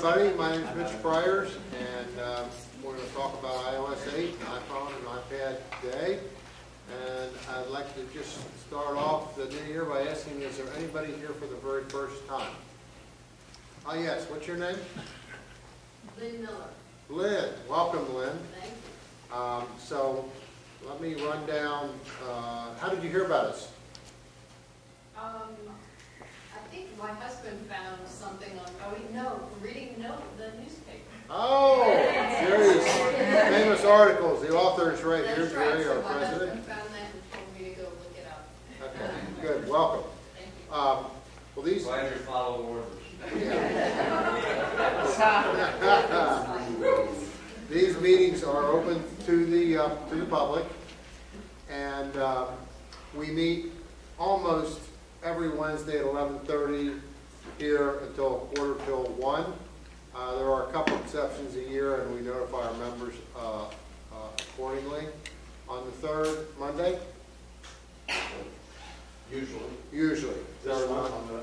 everybody. My name is Mitch Bryars, and we're going to talk about iOS 8, iPhone, and iPad today. And I'd like to just start off the new year by asking, is there anybody here for the very first time? Oh, yes. What's your name? Lynn Miller. Lynn. Welcome, Lynn. Thank you. So let me run down. How did you hear about us? I think my husband found something on, reading the newspaper. Oh, serious. Famous articles. The author is right. Here's Jerry, our so my president. husband found that and told me to go look it up. Okay, good. Welcome. Thank you. Well, these. Glad you're following orders. These meetings are open to the public, and we meet almost every Wednesday at 11:30 here until 1:45. There are a couple exceptions a year, and we notify our members accordingly. On the third Monday? Usually. This month on the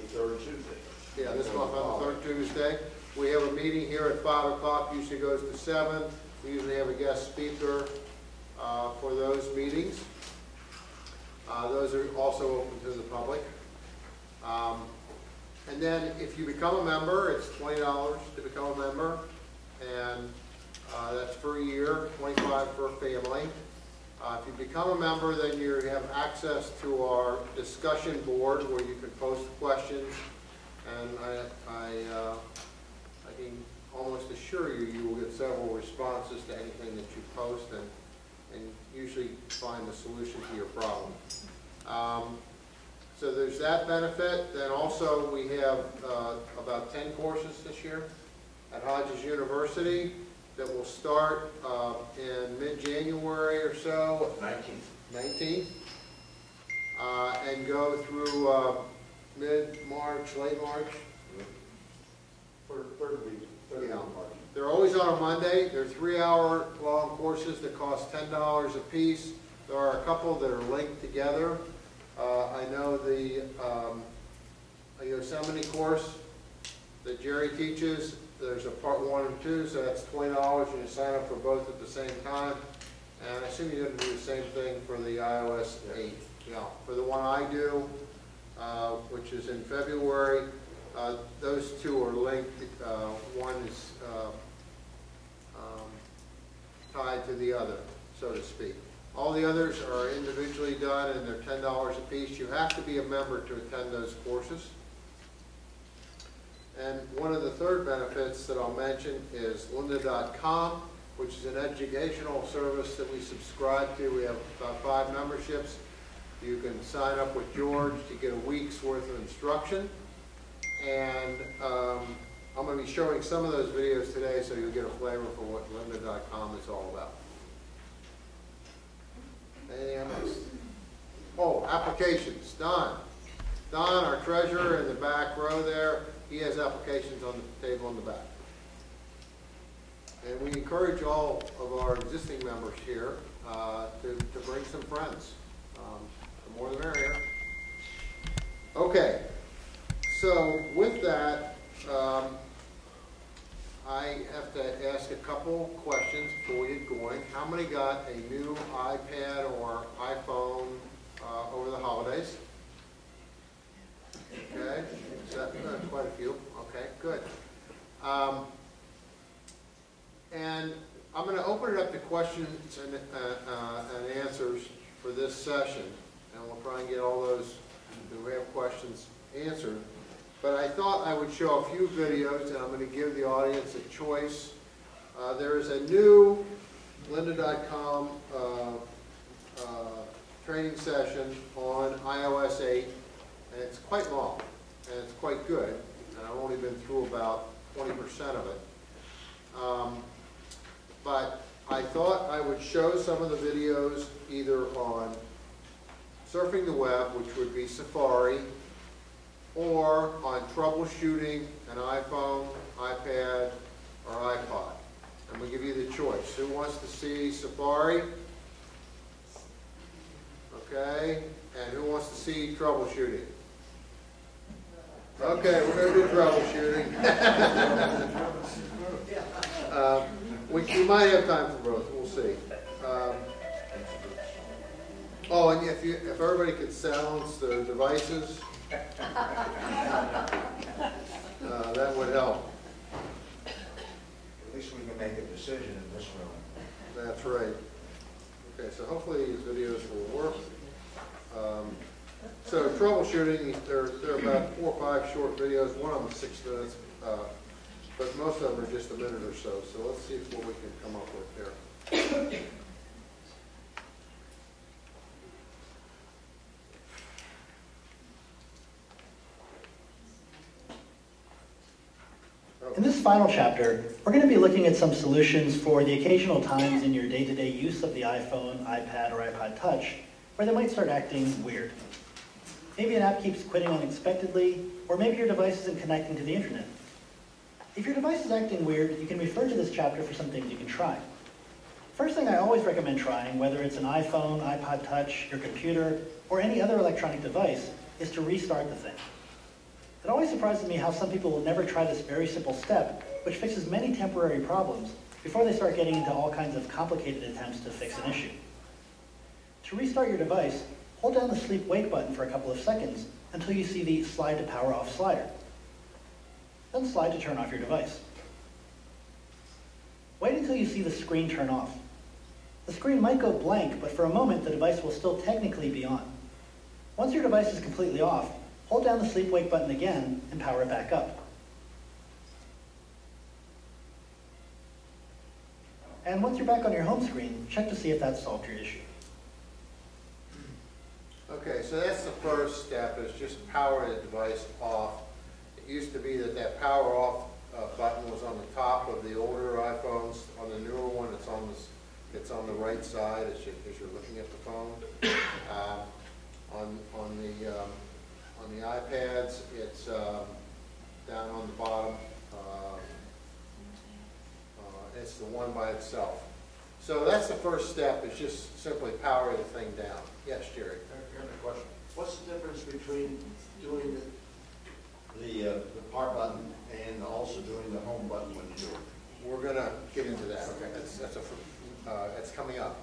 third Tuesday. Yeah, this month on the third Tuesday. We have a meeting here at 5 o'clock, usually goes to 7. We usually have a guest speaker for those meetings. Those are also open to the public. And then if you become a member, it's $20 to become a member, and that's for a year, $25 for a family. If you become a member, then you have access to our discussion board where you can post questions, and I can almost assure you, you will get several responses to anything that you post, and usually find the solution to your problem. So there's that benefit. Then also we have about 10 courses this year at Hodges University that will start in mid-January or so. 19th. And go through mid-March, late March. Third week of March. They're always on a Monday. They're 3-hour long courses that cost $10 a piece. There are a couple that are linked together. I know the Yosemite course that Jerry teaches, there's a part 1 and 2, so that's $20, and you sign up for both at the same time. And I assume you didn't do the same thing for the iOS 8. Yeah. For the one I do, which is in February, those two are linked. One is tied to the other, so to speak. All the others are individually done, and they're $10 a piece. You have to be a member to attend those courses. And one of the third benefits that I'll mention is lynda.com, which is an educational service that we subscribe to. We have about 5 memberships. You can sign up with George to get a week's worth of instruction. And I'm going to be showing some of those videos today, so you'll get a flavor for what lynda.com is all about. Anything else? Oh, applications. Don, our treasurer in the back row there, he has applications on the table in the back. And we encourage all of our existing members here to bring some friends. The more the merrier. Okay, so with that, I have to ask a couple questions before we get going. How many got a new iPad or iPhone over the holidays? Okay, so, quite a few. Okay, good. And I'm going to open it up to questions and answers for this session, and we'll try and get all those who have questions answered. But I thought I would show a few videos, and I'm going to give the audience a choice. There is a new lynda.com training session on iOS 8, and it's quite long, and it's quite good. And I've only been through about 20% of it. But I thought I would show some of the videos either on surfing the web, which would be Safari, or on troubleshooting an iPhone, iPad, or iPod. And we'll give you the choice. Who wants to see Safari? Okay. And who wants to see troubleshooting? Okay, we're going to do troubleshooting. We might have time for both. We'll see. Oh, and if everybody could silence their devices, that would help. At least we can make a decision in this room. That's right. Okay, so hopefully these videos will work. So troubleshooting, they're about 4 or 5 short videos. One of them is 6 minutes, but most of them are just a minute or so. So let's see what we can come up with there. In this final chapter, we're going to be looking at some solutions for the occasional times in your day-to-day use of the iPhone, iPad, or iPod Touch where they might start acting weird. Maybe an app keeps quitting unexpectedly, or maybe your device isn't connecting to the internet. If your device is acting weird, you can refer to this chapter for some things you can try. First thing I always recommend trying, whether it's an iPhone, iPod Touch, your computer, or any other electronic device, is to restart the thing. It always surprises me how some people will never try this very simple step, which fixes many temporary problems, before they start getting into all kinds of complicated attempts to fix an issue. To restart your device, hold down the sleep-wake button for a couple of seconds until you see the slide to power off slider. Then slide to turn off your device. Wait until you see the screen turn off. The screen might go blank, but for a moment the device will still technically be on. Once your device is completely off, hold down the sleep-wake button again and power it back up. And once you're back on your home screen, check to see if that solved your issue. Okay, so that's the first step, is just power the device off. It used to be that power off button was on the top of the older iPhones. On the newer one, it's on the right side as you're looking at the phone. On the iPads, it's down on the bottom. It's the one by itself. So that's the first step, is just simply power the thing down. Yes, Jerry? I have a question. What's the difference between doing the power button and also doing the home button when you do it? We're going to get into that. Okay, that's coming up.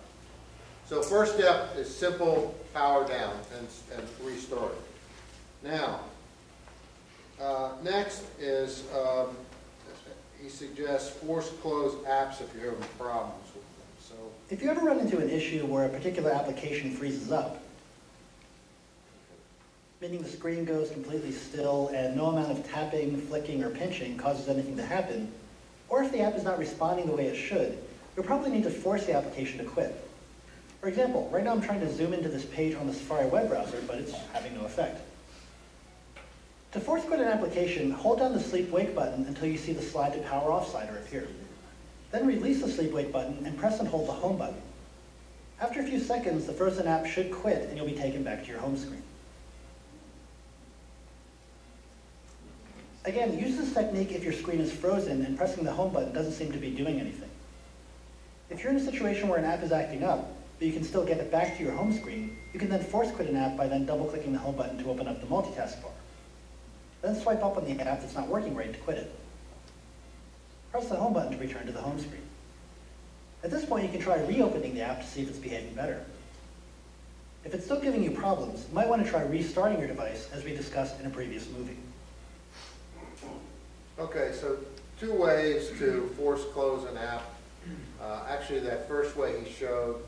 So first step is simple power down and restart it. Now, next is he suggests force close apps if you're having problems with them. So if you ever run into an issue where a particular application freezes up, meaning the screen goes completely still and no amount of tapping, flicking, or pinching causes anything to happen, or if the app is not responding the way it should, you'll probably need to force the application to quit. For example, right now I'm trying to zoom into this page on the Safari web browser, but it's having no effect. To force quit an application, hold down the sleep-wake button until you see the slide to power off slider appear. Then release the sleep-wake button and press and hold the home button. After a few seconds, the frozen app should quit and you'll be taken back to your home screen. Again, use this technique if your screen is frozen and pressing the home button doesn't seem to be doing anything. If you're in a situation where an app is acting up, but you can still get it back to your home screen, you can then force quit an app by then double-clicking the home button to open up the multitask bar. Then swipe up on the app that's not working right to quit it. Press the home button to return to the home screen. At this point, you can try reopening the app to see if it's behaving better. If it's still giving you problems, you might want to try restarting your device, as we discussed in a previous movie. okay, so 2 ways to force close an app. Actually, that first way he showed,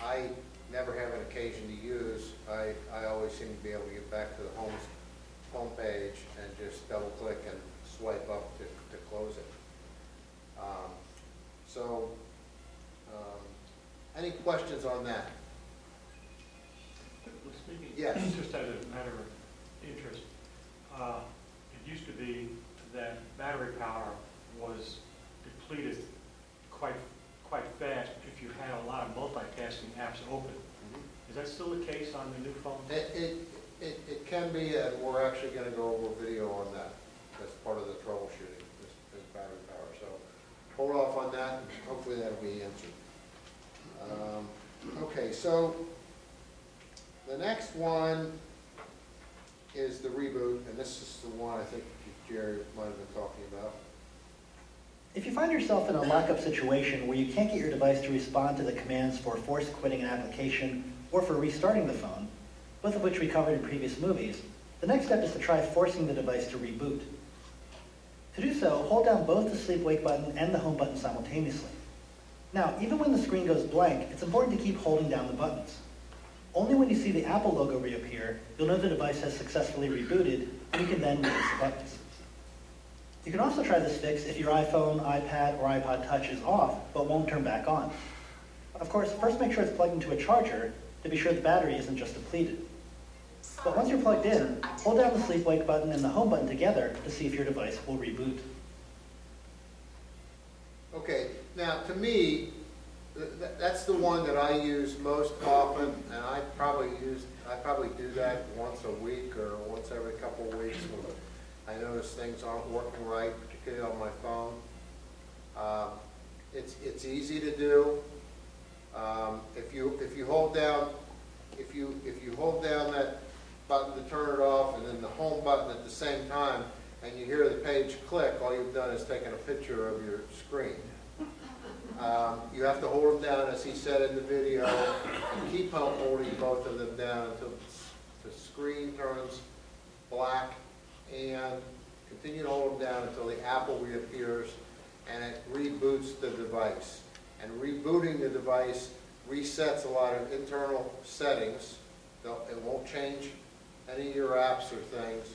I never have an occasion to use. I always seem to be able to get back to the home page and just double click and swipe up to close it. Any questions on that? Speaking, Yes. just as a matter of interest, it used to be that battery power was depleted quite fast if you had a lot of multitasking apps open. Is that still the case on the new phones? It can be, and we're actually going to go over video on that. That's part of the troubleshooting, is battery power. So hold off on that, and hopefully that'll be answered. Okay, so the next one is the reboot, and this is the one I think Jerry might have been talking about. If you find yourself in a lockup situation where you can't get your device to respond to the commands for force quitting an application or for restarting the phone, both of which we covered in previous movies, the next step is to try forcing the device to reboot. To do so, hold down both the sleep-wake button and the home button simultaneously. Now, even when the screen goes blank, it's important to keep holding down the buttons. Only when you see the Apple logo reappear, you'll know the device has successfully rebooted, and you can then release the buttons. You can also try this fix if your iPhone, iPad, or iPod Touch is off, but won't turn back on. Of course, first make sure it's plugged into a charger to be sure the battery isn't just depleted. But once you're plugged in, hold down the sleep-wake button and the home button together to see if your device will reboot. Okay, now to me, that's the one that I use most often, and I probably do that once a week or once every couple of weeks when I notice things aren't working right, particularly on my phone. It's easy to do. If you hold down that button to turn it off and then the home button at the same time, and you hear the page click, all you've done is taken a picture of your screen. You have to hold them down, as he said in the video, and keep holding both of them down until the screen turns black, and continue to hold them down until the Apple reappears and it reboots the device. And rebooting the device resets a lot of internal settings. It won't change any of your apps or things,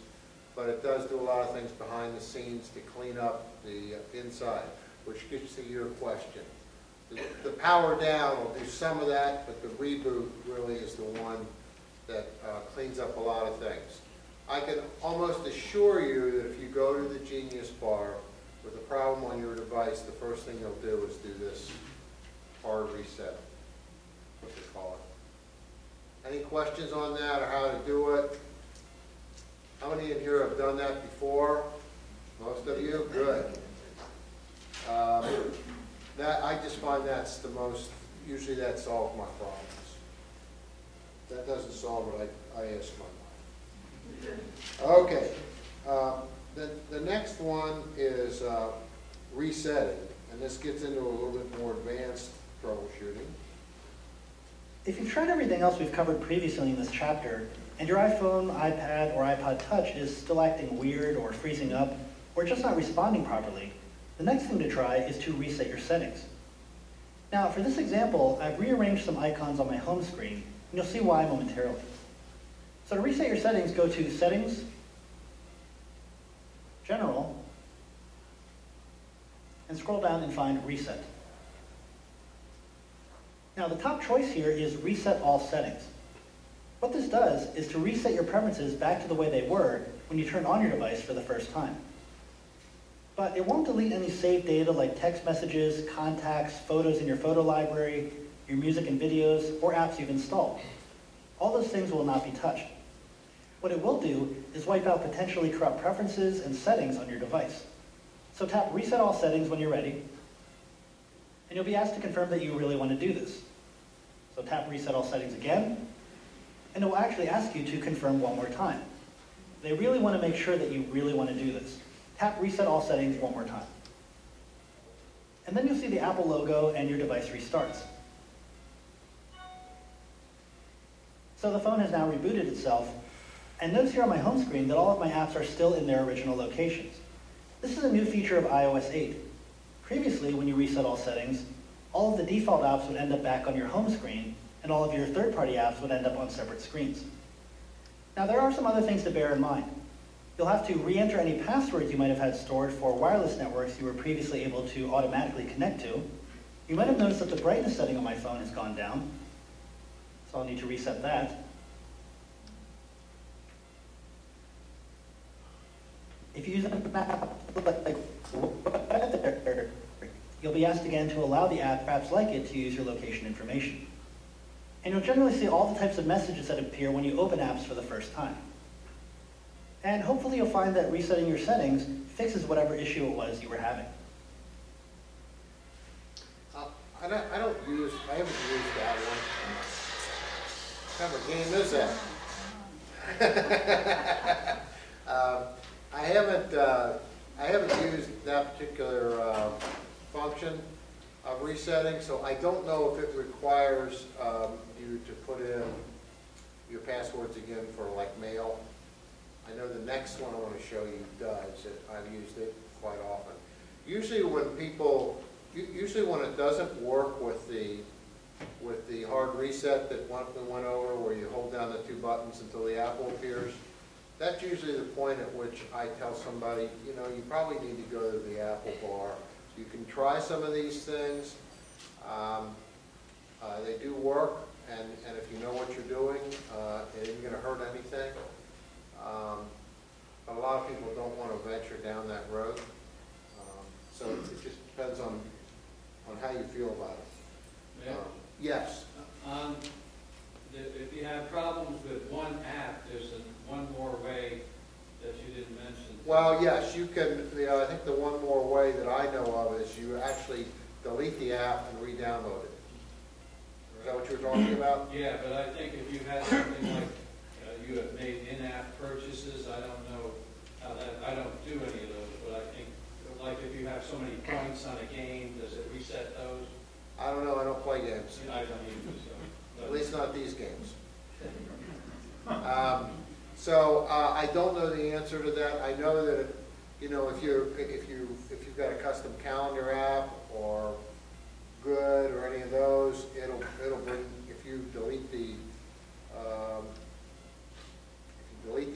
but it does do a lot of things behind the scenes to clean up the inside, which gets to your question. The power down will do some of that, but the reboot really is the one that cleans up a lot of things. I can almost assure you that if you go to the Genius Bar with a problem on your device, the first thing they'll do is do this hard reset, what they call it. Any questions on that or how to do it? How many of you have done that before? Most of you? Good. I just find that's the most, usually that solves my problems. That doesn't solve what I ask my wife. Okay. The next one is resetting, and this gets into a little bit more advanced troubleshooting. If you've tried everything else we've covered previously in this chapter, and your iPhone, iPad, or iPod Touch is still acting weird or freezing up, or just not responding properly, the next thing to try is to reset your settings. Now, for this example, I've rearranged some icons on my home screen, and you'll see why momentarily. So to reset your settings, go to Settings, General, and scroll down and find Reset. Now, the top choice here is Reset All Settings. What this does is to reset your preferences back to the way they were when you turned on your device for the first time. But it won't delete any saved data like text messages, contacts, photos in your photo library, your music and videos, or apps you've installed. All those things will not be touched. What it will do is wipe out potentially corrupt preferences and settings on your device. So tap Reset All Settings when you're ready, and you'll be asked to confirm that you really want to do this. So tap Reset All Settings again, and it will actually ask you to confirm one more time. They really want to make sure that you really want to do this. Tap Reset All Settings one more time. And then you'll see the Apple logo and your device restarts. So the phone has now rebooted itself, and notice here on my home screen that all of my apps are still in their original locations. This is a new feature of iOS 8. Previously, when you reset all settings, all of the default apps would end up back on your home screen, and all of your third-party apps would end up on separate screens. Now, there are some other things to bear in mind. You'll have to re-enter any passwords you might have had stored for wireless networks you were previously able to automatically connect to. You might have noticed that the brightness setting on my phone has gone down, so I'll need to reset that. If you use an app like weather, you'll be asked again to allow the app, perhaps like it, to use your location information. And you'll generally see all the types of messages that appear when you open apps for the first time. And hopefully you'll find that resetting your settings fixes whatever issue it was you were having. I haven't used that one. What kind of a game is that? I haven't used that particular function of resetting, so I don't know if it requires you to put in your passwords again for like mail. I know the next one I want to show you does. I've used it quite often. Usually when it doesn't work with the hard reset that we went over, where you hold down the two buttons until the apple appears, that's usually the point at which I tell somebody, you know, you probably need to go to the Apple bar. You can try some of these things. They do work, and if you know what you're doing, it isn't going to hurt anything. But a lot of people don't want to venture down that road. So it just depends on how you feel about it. Yes? If you have problems with one app, there's one more way that you didn't mention. Well, yes, you can. I think the one more way that I know of is you actually delete the app and re-download it. Is that what you're talking about? Yeah, but I think if you had something like you have made in-app purchases, I don't know how that, I don't do any of those, but I think, like if you have so many points on a game, does it reset those? I don't know. I don't play games. I don't either, so. At least not these games. I don't know the answer to that. I know that if you've got a custom calendar app or Good or any of those, it'll bring, if you delete the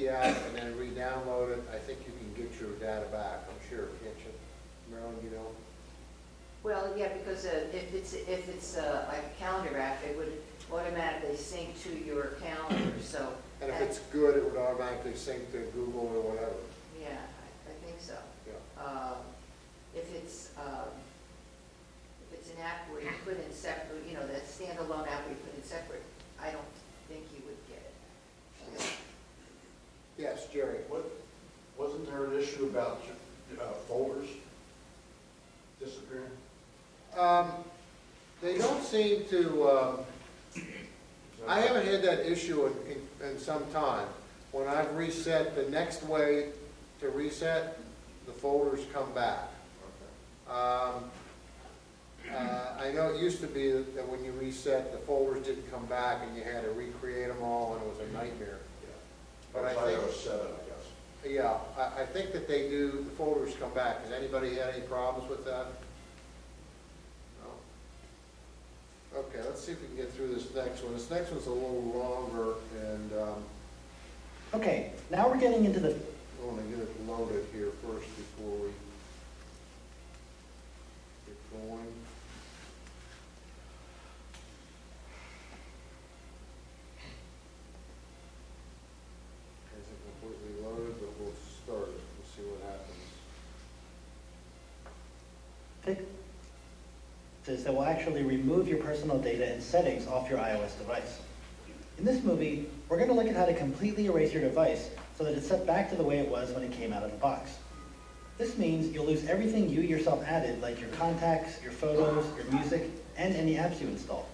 app and then re-download it, I think you can get your data back. I'm sure, can't you, Marilyn? You know. Well, yeah, because if it's like a calendar app, it would automatically sync to your calendar. So. And if it's Good, it would automatically sync to Google or whatever. Yeah, I think so. Yeah. If it's an app where you put in separate, that standalone app where you put in separate, I don't think you would get it. Yes, Jerry. Wasn't there an issue about folders disappearing? They don't seem to. I haven't had that issue in some time. When I've reset, the next way to reset, the folders come back. Okay. I know it used to be that when you reset, the folders didn't come back and you had to recreate them all, and it was a nightmare. Yeah. But That's I think, iOS 7, I guess. yeah, I think that they do, the folders come back. Has anybody had any problems with that? No? Okay, let's see if we can get through this next one. This next one's a little longer, and Okay, now we're getting into the I want to get it loaded here first before we get going. Isn't completely loaded, but we'll start it. We'll see what happens. fixes that will actually remove your personal data and settings off your iOS device. In this movie, we're going to look at how to completely erase your device so that it's set back to the way it was when it came out of the box. This means you'll lose everything you yourself added, like your contacts, your photos, your music, and any apps you install.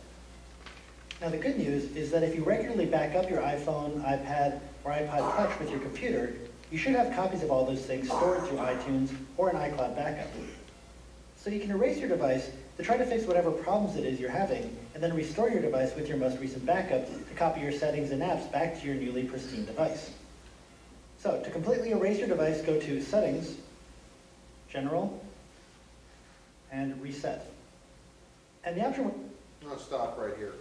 Now the good news is that if you regularly back up your iPhone, iPad, or iPod Touch with your computer, you should have copies of all those things stored through iTunes or an iCloud backup. So you can erase your device to try to fix whatever problems it is you're having, and then restore your device with your most recent backup to copy your settings and apps back to your newly pristine device. So to completely erase your device, go to Settings, General, and Reset. And the option... I'm going to stop right here.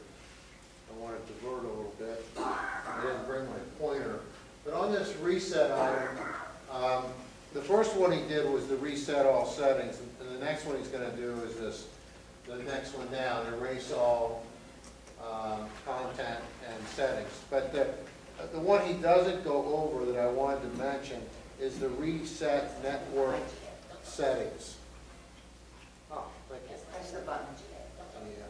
I want to divert a little bit. I didn't bring my pointer. But on this reset item, the first one he did was to reset all settings, and the next one he's going to do is this, the next one down, erase all content and settings. But the one he doesn't go over that I wanted to mention is the reset network settings. Oh, thank you. Press the button. Yeah.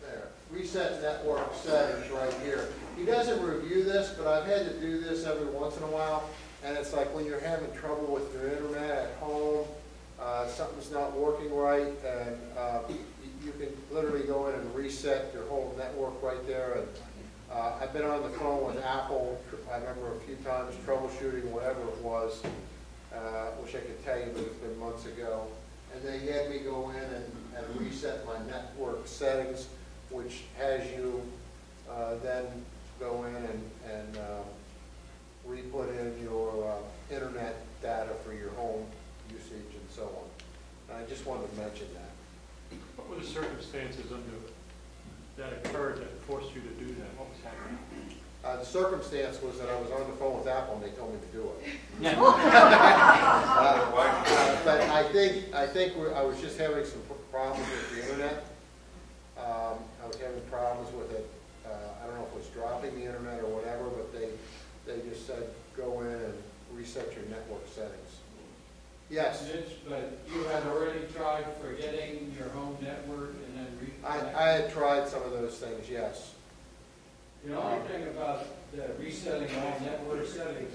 There, reset network settings right here. He doesn't review this, but I've had to do this every once in a while, and it's like when you're having trouble with your internet at home, something's not working right, and you can literally go in and reset your whole network right there. And I I've been on the phone with Apple, I remember a few times troubleshooting whatever it was. Wish I could tell you, but it's been months ago. And they had me go in and reset my network settings, which has you then go in and re-put in your internet data for your home usage and so on. And I just wanted to mention that. What were the circumstances that occurred that forced you to do that? What was happening? The circumstance was that I was on the phone with Apple and they told me to do it. But I think I was just having some problems with the internet. I was having problems with it. I don't know if it was dropping the internet or whatever, but they just said, go in and reset your network settings. Yes? Mitch, but you had already tried forgetting your home network and then reconnecting? I had tried some of those things, yes. The only thing about the resetting all network settings,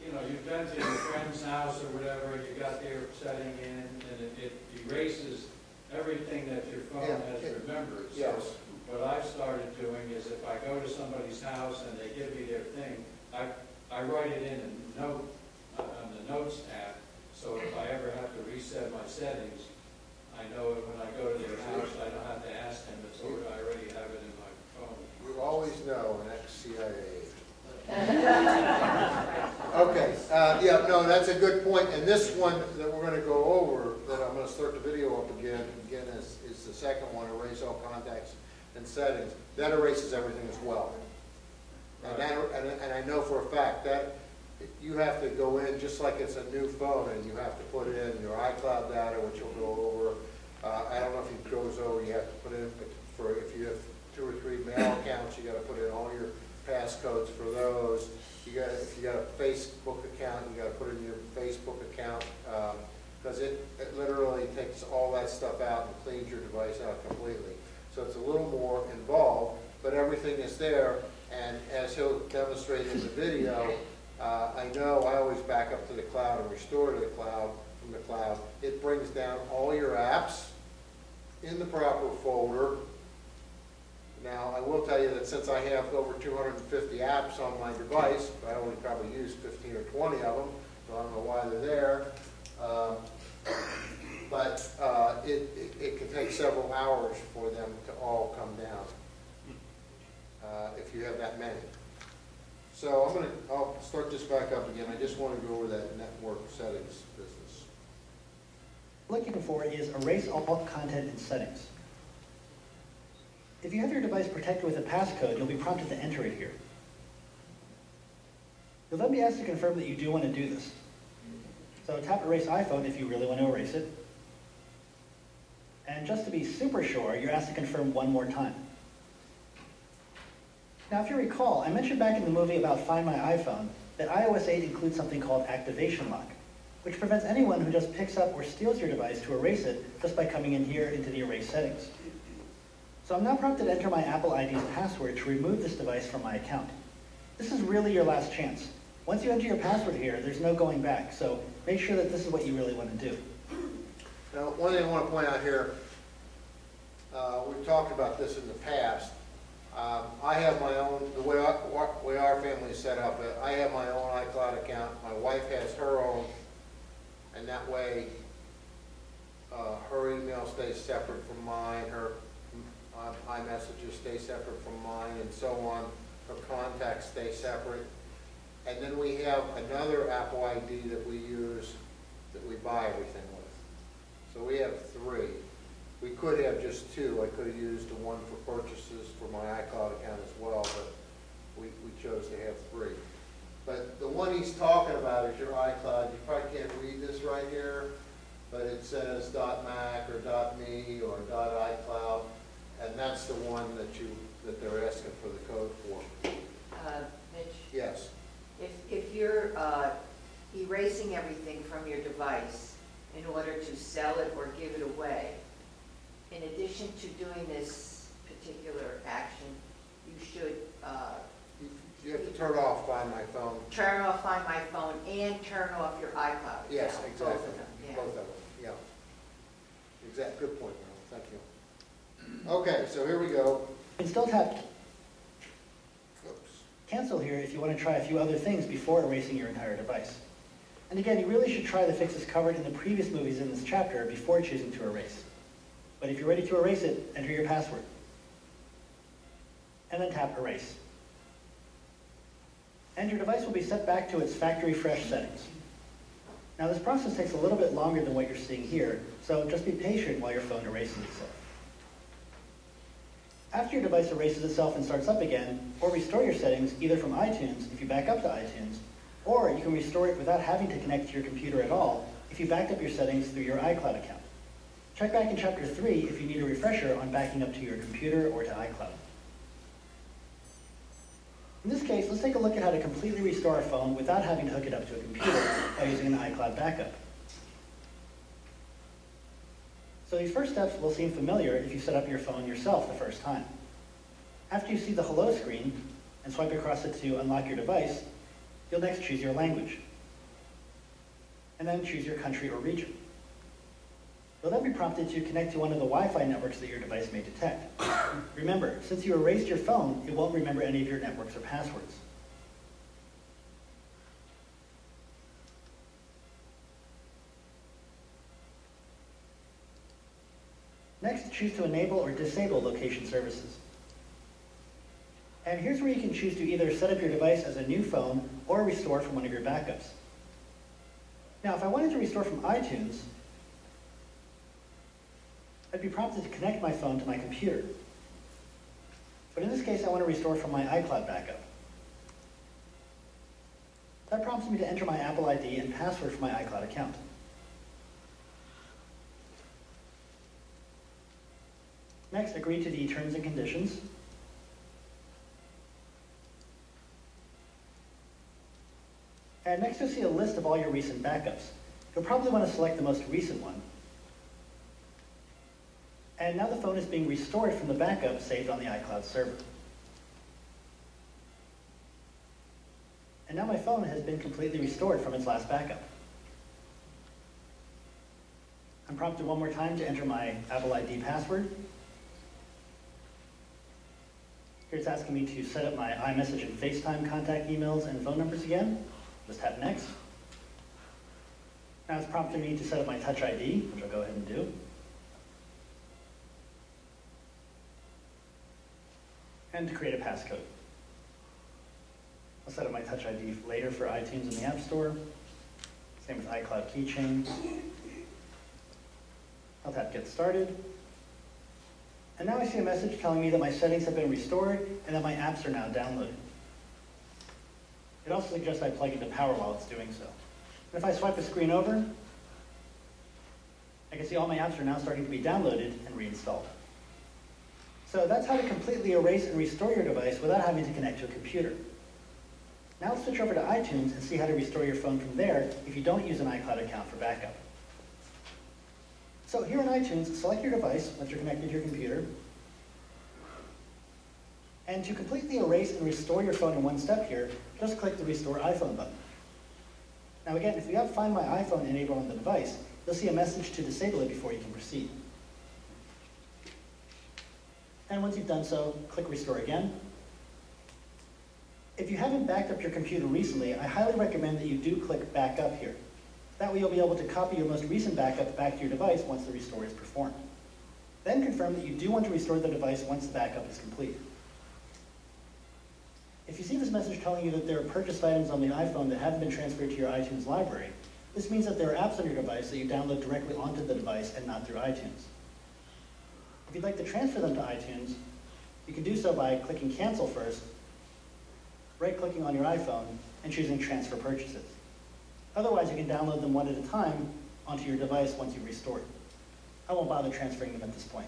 you know, you've been to your friend's house or whatever, and you got their setting in, and it erases everything that your phone has remembered. So Yes. what I've started doing is if I go to somebody's house and they give me their thing, I write it in a note on the Notes tab. So if I ever have to reset my settings, I know it when I go to their house. I don't have to ask them. It's already, I already have it in my phone. You always know an ex-CIA agent. Okay, yeah, no, that's a good point. And this one that we're going to go over, that I'm going to start the video up again is the second one, erase all contacts and settings. That erases everything as well. And, and I know for a fact that you have to go in just like it's a new phone, and you have to put in your iCloud data, which you'll go over. I don't know if it goes over, you have to put in, for if you have 2 or 3 mail accounts, you got to put in all your passcodes for those. You got, if you got a Facebook account, you got to put in your Facebook account, because it literally takes all that stuff out and cleans your device out completely. So it's a little more involved, but everything is there. And as he'll demonstrate in the video, I know I always back up to the cloud and restore to the cloud from the cloud. It brings down all your apps in the proper folder. Now, I will tell you that since I have over 250 apps on my device, I only probably use 15 or 20 of them, so I don't know why they're there. But it can take several hours for them to all come down if you have that many. So I'll start this back up again. I just want to go over that network settings business. Looking for is erase all content and settings. If you have your device protected with a passcode, you'll be prompted to enter it here. You'll then be asked to confirm that you do want to do this. So tap Erase iPhone if you really want to erase it. And just to be super sure, you're asked to confirm one more time. Now, if you recall, I mentioned back in the movie about Find My iPhone that iOS 8 includes something called Activation Lock, which prevents anyone who just picks up or steals your device to erase it just by coming in here into the Erase settings. So I'm now prompted to enter my Apple ID's password to remove this device from my account. This is really your last chance. Once you enter your password here, there's no going back, so make sure that this is what you really want to do. Now, one thing I want to point out here, we've talked about this in the past. I have my own, the way our family is set up, I have my own iCloud account. My wife has her own, and that way her email stays separate from mine, her iMessages stay separate from mine, and so on. Her contacts stay separate. And then we have another Apple ID that we use that we buy everything with. So we have 3. We could have just 2. I could have used the one for purchases for my iCloud account as well, but we chose to have 3. But the one he's talking about is your iCloud. You probably can't read this right here, but it says .mac or .me or .iCloud, and that's the one that they're asking for the code for. Mitch, Yes. if you're erasing everything from your device in order to sell it or give it away, in addition to doing this particular action, you should You have to turn off Find My Phone. turn off Find My Phone and turn off your iCloud. Yes, account, exactly. Both of them, yeah. Both of them, yeah. Good point, Merle. Thank you. Okay, so here we go. You can still tap Cancel here if you want to try a few other things before erasing your entire device. And again, you really should try the fixes covered in the previous movies in this chapter before choosing to erase. But if you're ready to erase it, enter your password. And then tap Erase. And your device will be set back to its factory fresh settings. Now this process takes a little bit longer than what you're seeing here, so just be patient while your phone erases itself. After your device erases itself and starts up again, or restore your settings either from iTunes if you back up to iTunes, or you can restore it without having to connect to your computer at all if you backed up your settings through your iCloud account. Check back in Chapter 3 if you need a refresher on backing up to your computer or to iCloud. In this case, let's take a look at how to completely restore our phone without having to hook it up to a computer by using an iCloud backup. So these first steps will seem familiar if you set up your phone yourself the first time. After you see the Hello screen and swipe across it to unlock your device, you'll next choose your language, and then choose your country or region. You'll then be prompted to connect to one of the Wi-Fi networks that your device may detect. Remember, since you erased your phone, it won't remember any of your networks or passwords. Next, choose to enable or disable location services. And here's where you can choose to either set up your device as a new phone or restore from one of your backups. Now, if I wanted to restore from iTunes, I'd be prompted to connect my phone to my computer. But in this case, I want to restore from my iCloud backup. That prompts me to enter my Apple ID and password for my iCloud account. Next, agree to the terms and conditions. And next, you'll see a list of all your recent backups. You'll probably want to select the most recent one. And now the phone is being restored from the backup saved on the iCloud server. And now my phone has been completely restored from its last backup. I'm prompted one more time to enter my Apple ID password. Here it's asking me to set up my iMessage and FaceTime contact emails and phone numbers again. Just tap Next. Now it's prompting me to set up my Touch ID, which I'll go ahead and do. And to create a passcode. I'll set up my Touch ID later for iTunes in the App Store. Same with iCloud Keychain. I'll tap Get Started. And now I see a message telling me that my settings have been restored and that my apps are now downloaded. It also suggests I plug into power while it's doing so. And if I swipe the screen over, I can see all my apps are now starting to be downloaded and reinstalled. So that's how to completely erase and restore your device without having to connect to a computer. Now let's switch over to iTunes and see how to restore your phone from there if you don't use an iCloud account for backup. So here in iTunes, select your device once you're connected to your computer. And to completely erase and restore your phone in one step here, just click the Restore iPhone button. Now again, if you have Find My iPhone enabled on the device, you'll see a message to disable it before you can proceed. And once you've done so, click Restore again. If you haven't backed up your computer recently, I highly recommend that you do click Back Up here. That way you'll be able to copy your most recent backup back to your device once the restore is performed. Then confirm that you do want to restore the device once the backup is complete. If you see this message telling you that there are purchased items on the iPhone that haven't been transferred to your iTunes library, this means that there are apps on your device that you download directly onto the device and not through iTunes. If you'd like to transfer them to iTunes, you can do so by clicking Cancel first, right-clicking on your iPhone, and choosing Transfer Purchases. Otherwise, you can download them one at a time onto your device once you've restored. I won't bother transferring them at this point.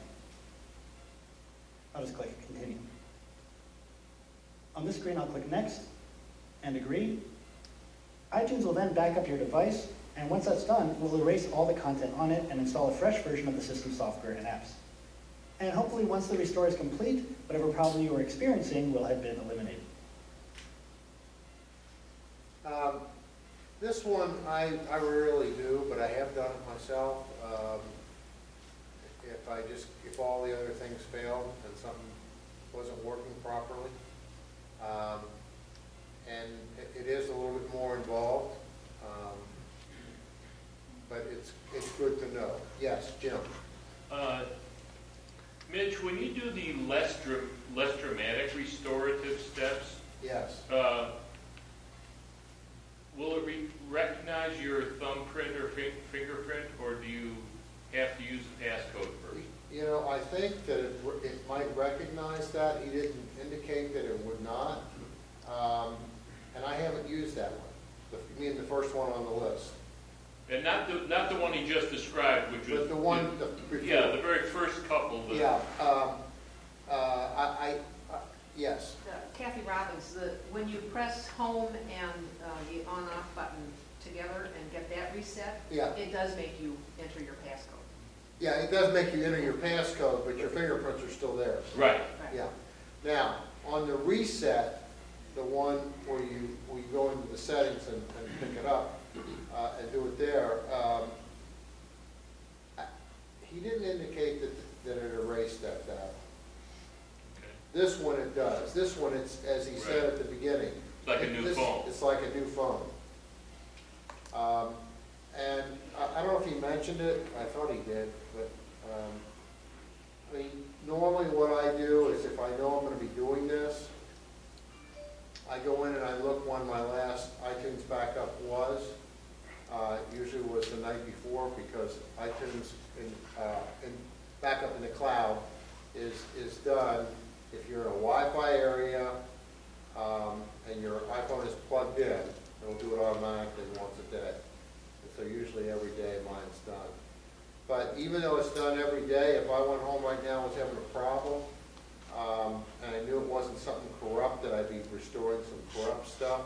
I'll just click Continue. On this screen, I'll click Next and Agree. iTunes will then back up your device, and once that's done, it will erase all the content on it and install a fresh version of the system software and apps. And hopefully, once the restore is complete, whatever problem you were experiencing will have been eliminated. This one I rarely do, but I have done it myself. If all the other things failed and something wasn't working properly, and it is a little bit more involved, but it's good to know. Yes, Jim? Mitch, when you do the less dramatic restorative steps, Yes. will it recognize your thumbprint or fingerprint, or do you have to use the passcode first? You know, I think that it might recognize that. He didn't indicate that it would not. And I haven't used that one. You mean the first one on the list? And not the one he just described, which was... But the one... Yeah, the very first couple. Yeah. Yes. Kathy Robbins, when you press home and the on-off button together and get that reset, Yeah. it does make you enter your passcode. Yeah, it does make you enter your passcode, but your fingerprints are still there. Right. Yeah. Now, on the reset, the one where you go into the settings and pick it up and do it there, he didn't indicate that it erased that data. Okay. This one it does. This one, it's as he said at the beginning. It's like a new phone. It's like a new phone. And I don't know if he mentioned it. I thought he did, but I mean, normally what I do is if I know I'm going to be doing this, I go in and I look when my last iTunes backup was. Usually was the night before, because iTunes in backup in the cloud is done if you're in a Wi-Fi area and your iPhone is plugged in. It'll do it automatically once a day. And so usually every day mine's done. But even though it's done every day, if I went home right now and was having a problem, and I knew it wasn't something corrupt, that I'd be restoring some corrupt stuff,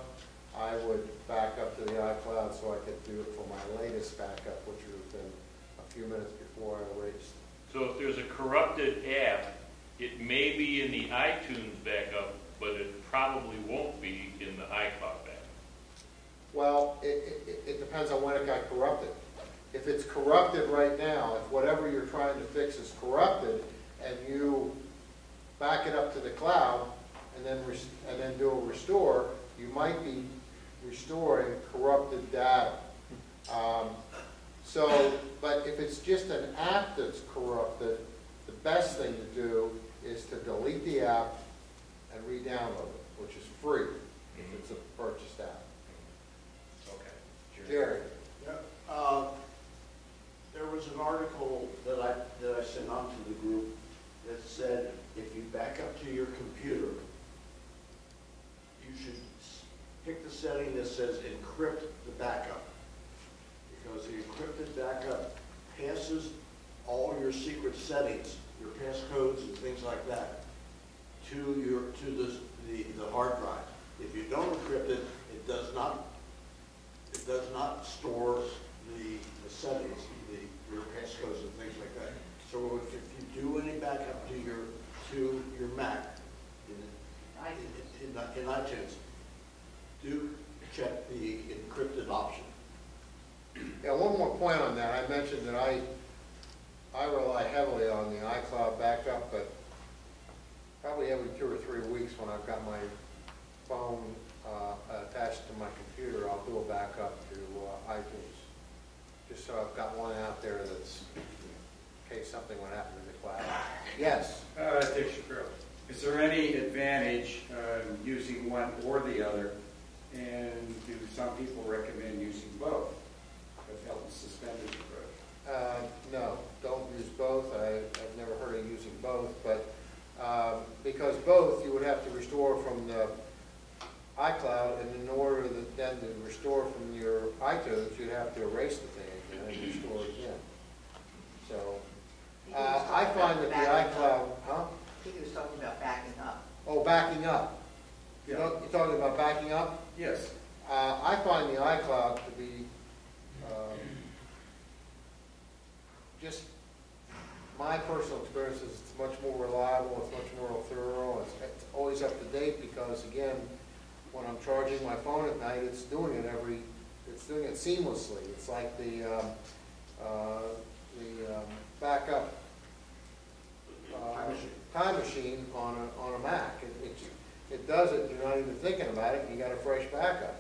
I would back up to the iCloud so I could do it for my latest backup, which would have been a few minutes before I erased. So if there's a corrupted app, it may be in the iTunes backup, but it probably won't be in the iCloud backup. Well, it depends on when it got corrupted. If it's corrupted right now, if whatever you're trying to fix is corrupted, and you back it up to the cloud and then do a restore, you might be restoring corrupted data. But if it's just an app that's corrupted, the best thing to do is to delete the app and re-download it, which is free if it's a purchased app. Okay. Jerry? Yeah. There was an article that I sent on to the group that said if you back up to your computer, you should pick the setting that says encrypt the backup, because the encrypted backup passes all your secret settings, your passcodes and things like that, to the hard drive. If you don't encrypt it, it does not store the settings, your passcodes and things like that. So if you do any backup to your Mac in iTunes, do check the encrypted option. Yeah, one more point on that. I mentioned that I rely heavily on the iCloud backup, but probably every 2 or 3 weeks when I've got my phone attached to my computer, I'll do a backup to iTunes, just so I've got one out there that's in case something would happen in the cloud. Yes? Dick Shapiro. Is there any advantage using one or the other, and do some people recommend using both? If held suspended approach. No, don't use both. I've never heard of using both, but because both you would have to restore from the iCloud, and in order then to restore from your iTunes, you'd have to erase the thing again and restore it again. So I find that the iCloud, huh? I think he was talking about backing up. Oh, backing up. Yeah. You're talking about backing up? Yes. I find the iCloud to be just my personal experience is it's much more reliable, it's much more thorough, it's always up to date, because again, when I'm charging my phone at night, it's doing it seamlessly. It's like the backup time machine on a Mac. It it does it, you're not even thinking about it, you got a fresh backup.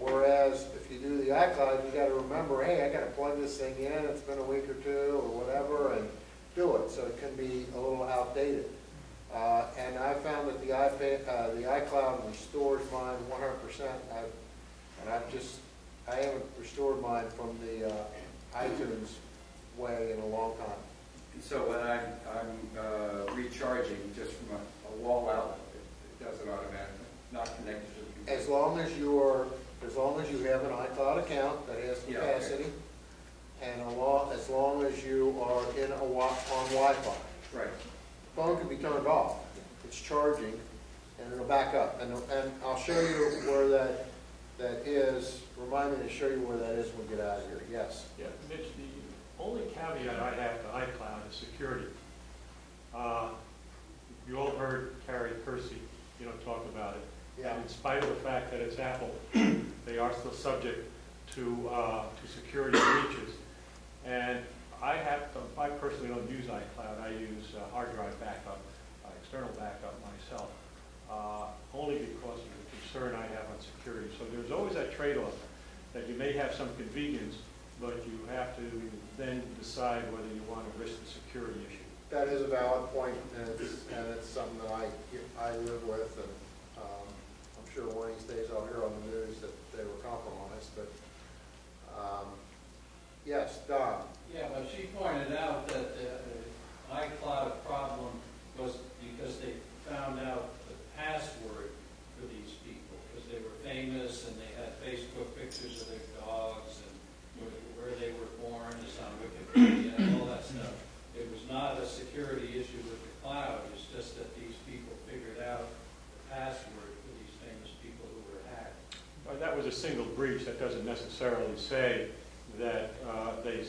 Whereas if you do the iCloud, you gotta remember, hey, I gotta plug this thing in, it's been a week or two or whatever, and do it, so it can be a little outdated. And I found that the iCloud restores mine 100%. I haven't restored mine from the iTunes way in a long time. So when I'm recharging just from a wall outlet, it does it automatically, not connected to the computer? As long as you have an iCloud account that has capacity, and as long as you are on Wi-Fi. Right. The phone can be turned off. It's charging, and it'll back up. And I'll show you where that is. Remind me to show you where that is when we get out of here. Yes. Yeah, Mitch, the only caveat I have to iCloud is security. You all heard Carrie Kersey, talk about it. Yeah. And in spite of the fact that it's Apple, they are still subject to security breaches. And I personally don't use iCloud. I use hard drive backup, external backup myself, only because of the concern I have on security. So there's always that trade-off that you may have some convenience, but you have to then decide whether you want to risk the security issue. That is a valid point, and it's something that I live with, and I'm sure one of these days I'll hear on the news that they were compromised. But yes, Don. Yeah, but she pointed out that the iCloud problem was because they found out the password for these people, because they were famous and they had Facebook pictures of their dogs and where they were born is on Wikipedia and all that stuff. It was not a security issue with the cloud, it's just that these people figured out the password for these famous people who were hacked. That was a single breach. That doesn't necessarily say that they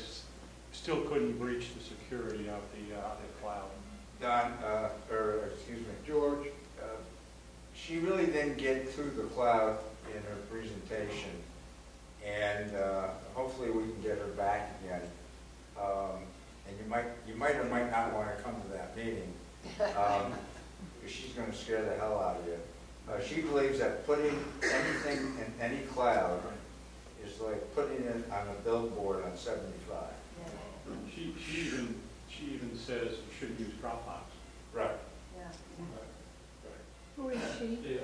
still couldn't breach the security of the cloud. Don, excuse me, George. She really didn't get through the cloud in her presentation, and hopefully we can get her back again. And you might or might not want to come to that meeting. She's going to scare the hell out of you. She believes that putting anything in any cloud is like putting it on a billboard on 75. She even says you shouldn't use Dropbox. Right. Yeah. Who is she?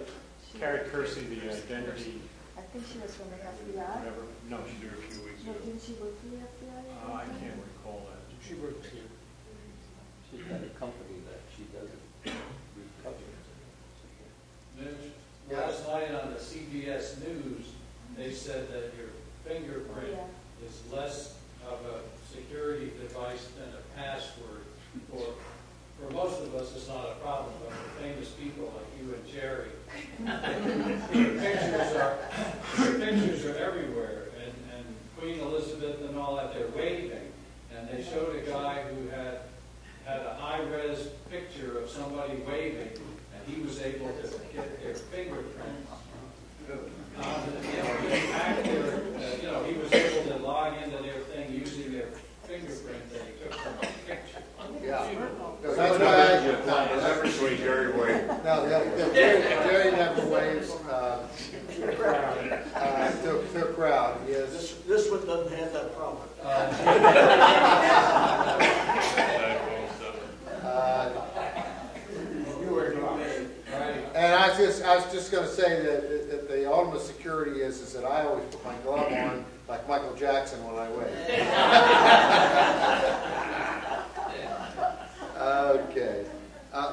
Carrie Kersey, the identity, I think she was from the FBI. whatever. No, she did a few weeks No, ago. didn't she work for the FBI? I can't recall that. She works here. She's got a company that she does recovery. Mitch, last night on the CBS News, they said that your fingerprint is less of a security device than a password. For most of us, it's not a problem, but for famous people like you and Jerry, your pictures are everywhere. And Queen Elizabeth and all that, they're waving. And they showed a guy who had a high-res picture of somebody waving, and he was able to get their fingerprints. He was able to log into their thing using their fingerprint that he took from a picture. Yeah. No, that's why I never see Jerry wave. No, Jerry never waves to a crowd. He is. This one doesn't have that problem. And I was just going to say that the ultimate security is that I always put my glove on like Michael Jackson when I wave. Okay.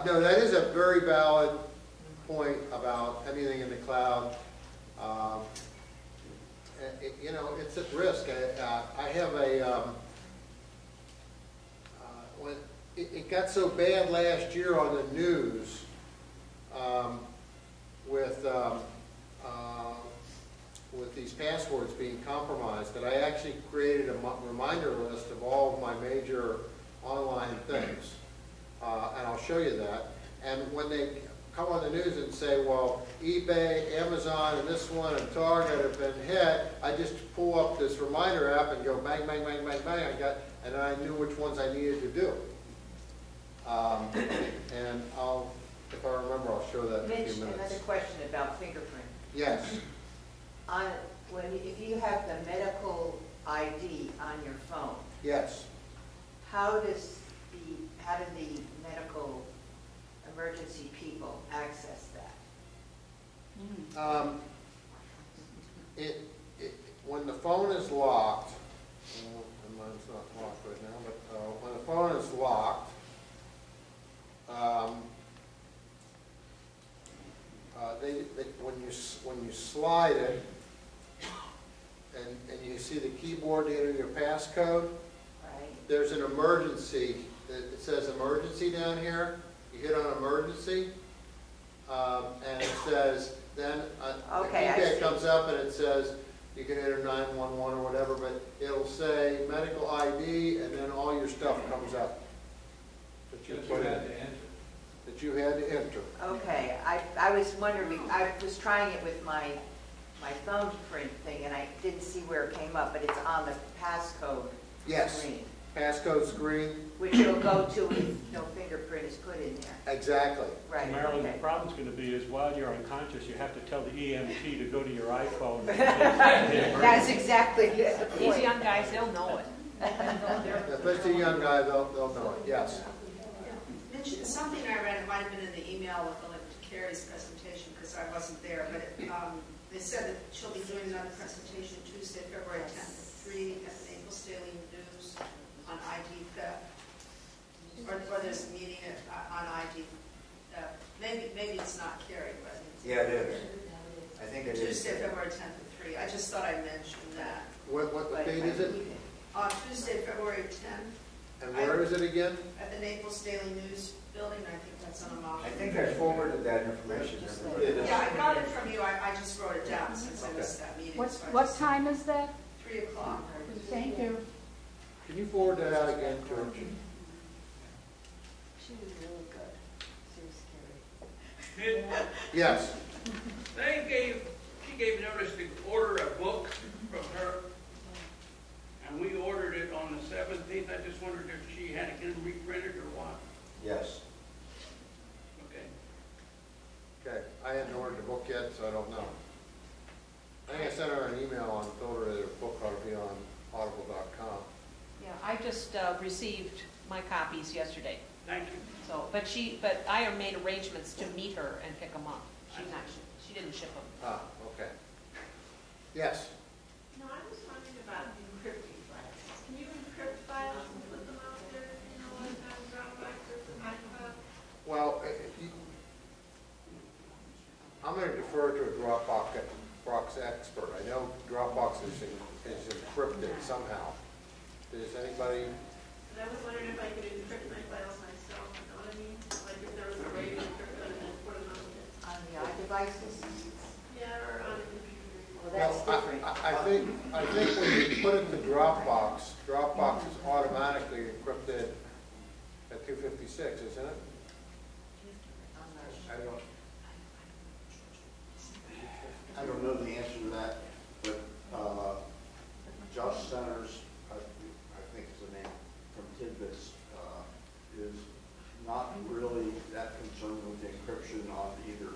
No, that is a very valid point about anything in the cloud. It's at risk. I have when it got so bad last year on the news with these passwords being compromised that I actually created a reminder list of all of my major online things. And I'll show you that. And when they come on the news and say, well, eBay, Amazon, and this one, and Target have been hit, I just pull up this reminder app and go bang, bang, bang, bang, bang. And I knew which ones I needed to do. And I'll If I remember, I'll show that in a Mitch, few another minutes. question about fingerprint. Yes, If you have the medical ID on your phone, yes. how do the medical emergency people access that? When the phone is locked, and mine's not locked right now, but when the phone is locked, when you slide it, and you see the keyboard to enter your passcode, Right? there's an emergency. It says emergency down here. You hit on emergency, and it says, then the Okay, I keypad see. comes up and it says, you can enter 911 or whatever, but it'll say medical ID, and then all your stuff comes up. That you That put you in. had to enter. That you had to enter. Okay, I was wondering, I was trying it with my thumbprint thing, and I didn't see where it came up, but it's on the passcode Yes. screen, Passcode screen, which it'll go to if no fingerprint is put in there. exactly. Right, Marilyn, the okay. problem's going to be is while you're unconscious, you have to tell the EMT to go to your iPhone. That's exactly the These point. young guys, they'll know it. If it's a young guy, they'll know it, yes. Mitch, something I read, it might have been in the email with the link to Carrie's presentation, because I wasn't there, but they said that she'll be doing another presentation Tuesday, February 10th at 3 at the Naples Daily News on ID theft. Or there's a meeting on ID theft. Maybe it's not Carrie, but it's Yeah, it is. I think it is. Tuesday, February 10th at 3. I just thought I'd mention that. What date is it? On Tuesday, February 10th, And where is it again? at the Naples Daily News building. I think that's on a mock. I think I forwarded that information. Yeah, I got it from you. I just wrote it down since I missed that meeting. so I What just- time is that? 3 o'clock. Thank you. Can you forward that out again, George? She was really good. She was scary. Yes. She gave notice to order a book from her, and we ordered it on the 17th. I just wondered if she had to get it reprinted or what. Yes. Okay. Okay, I hadn't ordered the book yet, so I don't know. I think I sent her an email and told her that her book ought to be on audible.com. Yeah, I just received my copies yesterday. Thank you. So, but I made arrangements to meet her and pick them up. She didn't ship them. Ah, okay. Yes. No, I was wondering about encrypting files. Can you encrypt files and put them out there, like on Dropbox or iCloud? Well, I'm going to defer to a Dropbox expert. I know Dropbox is encrypted somehow. Does anybody? And I was wondering if I could encrypt my files myself, you know what I mean? Like if there was a way to encrypt them and then put them on On the iDevices? yeah, or on a computer. Well, that's Well, different. I think when you put it to Dropbox, Dropbox is automatically encrypted at 256, isn't it? I don't know the answer to that, but Josh Centers, I think is the name, from Tidbits, is not really that concerned with the encryption on either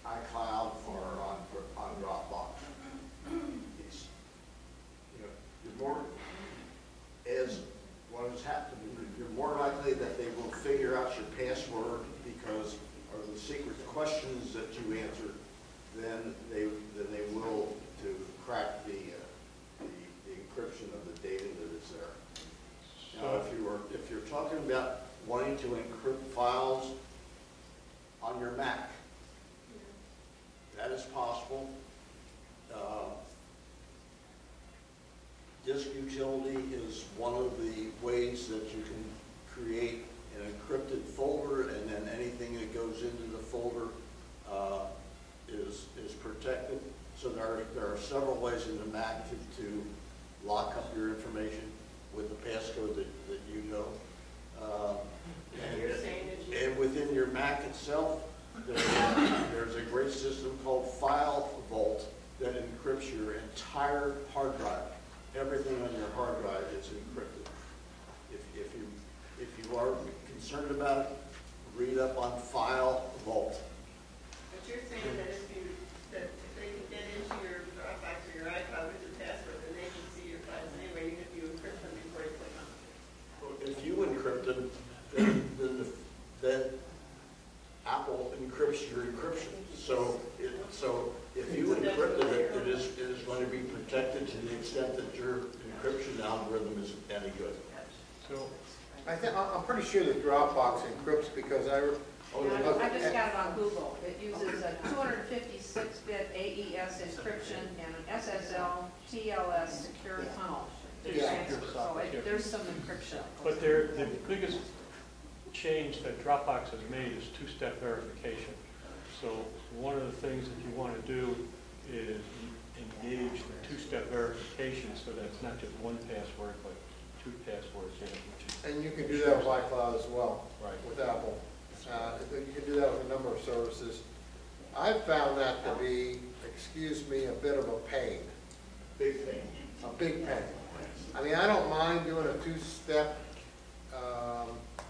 iCloud or on Dropbox. It's, you're more, as what has happened, you're more likely that they will figure out your password because of the secret questions that you answer than they will to crack the encryption of the data that is there. Now, if you're talking about wanting to encrypt files on your Mac, that is possible. Disk utility is one of the ways that you can create an encrypted folder, and then anything that goes into the folder is protected. So there are several ways in the Mac to lock up your information with the passcode that you know. And within your Mac itself, there's a great system called File Vault that encrypts your entire hard drive. Everything on your hard drive is encrypted. If you are concerned about it, read up on file vault. But you're saying that if they can get into your Dropbox or your iCloud with your password, then they can see your files anyway, even if you encrypt them before you click on them. If you encrypt them, then Apple encrypts your encryption. So if you encrypted it, it is going to be protected to the extent that your encryption algorithm is any good. So, I'm pretty sure that Dropbox encrypts because I just got it on Google. It uses a 256-bit AES encryption and an SSL TLS secure tunnel to transfer. So there's some encryption. but the biggest change that Dropbox has made is two-step verification. So one of the things that you want to do is engage the two-step verification so that it's not just one password, but two passwords in it. and you can do that with iCloud as well, Right. with Apple. You can do that with a number of services. I've found that to be, excuse me, a bit of a pain. Big thing. A big pain. I mean, I don't mind doing a two-step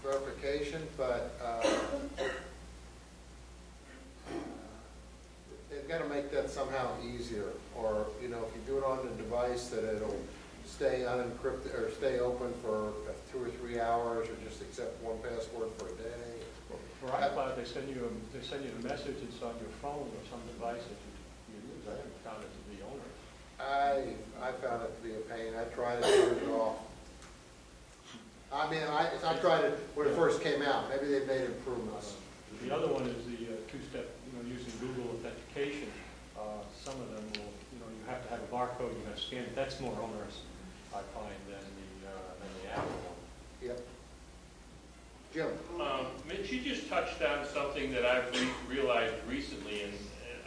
verification, but they've got to make that somehow easier. Or, you know, if you do it on the device, that it'll stay unencrypted or stay open for 2 or 3 hours, or just accept one password for a day. For iCloud, they send you the message. It's on your phone or some device that you use. I haven't found it to be onerous. I found it to be a pain. I tried to turn it off. I mean, I tried it when it first came out. Maybe they've made improvements. The other one is the two-step, using Google authentication. Some of them will, you have to have a barcode, you have to scan it. That's more onerous, I find, than the Apple one. Yep. Jim? Mitch, you just touched on something that I've realized recently, and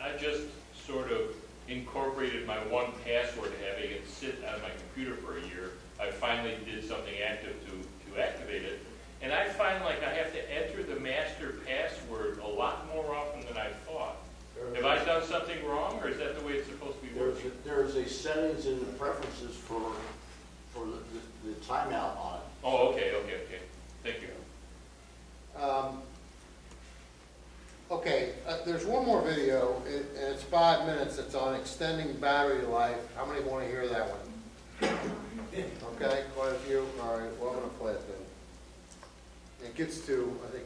I just sort of incorporated my 1Password, having it sit on my computer for a year. I finally did something active to activate it, and I find like I have to enter the master password a lot more often than I thought. Have I done something wrong, or is that the way it's supposed to be working? There's a settings in the preferences for the timeout on it. Oh, okay. Thank you. Okay, there's one more video, and it's 5 minutes. It's on extending battery life. How many want to hear that one? Okay, quite a few. All right, well, I'm going to play it then. It gets to, I think,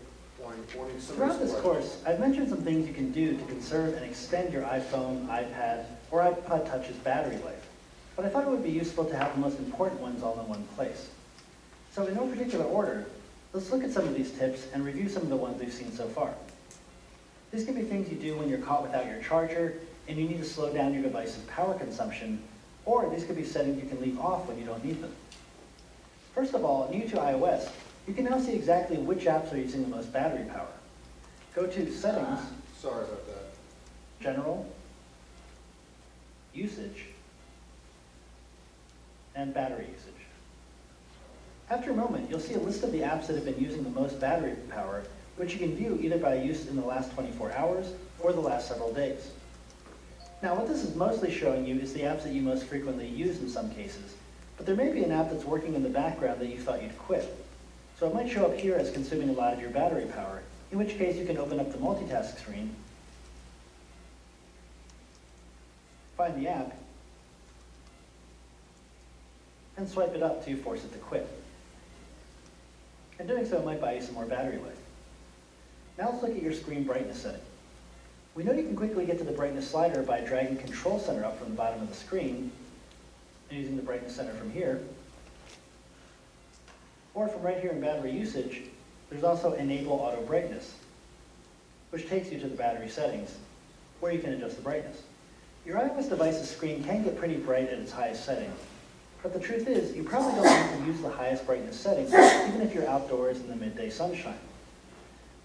20. Throughout this course, I've mentioned some things you can do to conserve and extend your iPhone, iPad, or iPod Touch's battery life. But I thought it would be useful to have the most important ones all in one place. So in no particular order, let's look at some of these tips and review some of the ones we've seen so far. These can be things you do when you're caught without your charger and you need to slow down your device's power consumption, or these could be settings you can leave off when you don't need them. First of all, new to iOS, you can now see exactly which apps are using the most battery power. Go to Settings, Sorry about that. General, Usage, and Battery Usage. After a moment, you'll see a list of the apps that have been using the most battery power, which you can view either by use in the last 24 hours or the last several days. Now, what this is mostly showing you is the apps that you most frequently use in some cases, but there may be an app that's working in the background that you thought you'd quit. So it might show up here as consuming a lot of your battery power, in which case you can open up the multitask screen, find the app, and swipe it up to force it to quit. And doing so might buy you some more battery life. Now let's look at your screen brightness setting. We know you can quickly get to the brightness slider by dragging Control Center up from the bottom of the screen and using the brightness center from here. Or from right here in battery usage, there's also Enable Auto Brightness, which takes you to the battery settings, where you can adjust the brightness. Your iOS device's screen can get pretty bright at its highest setting, but the truth is, you probably don't need to use the highest brightness settings, even if you're outdoors in the midday sunshine.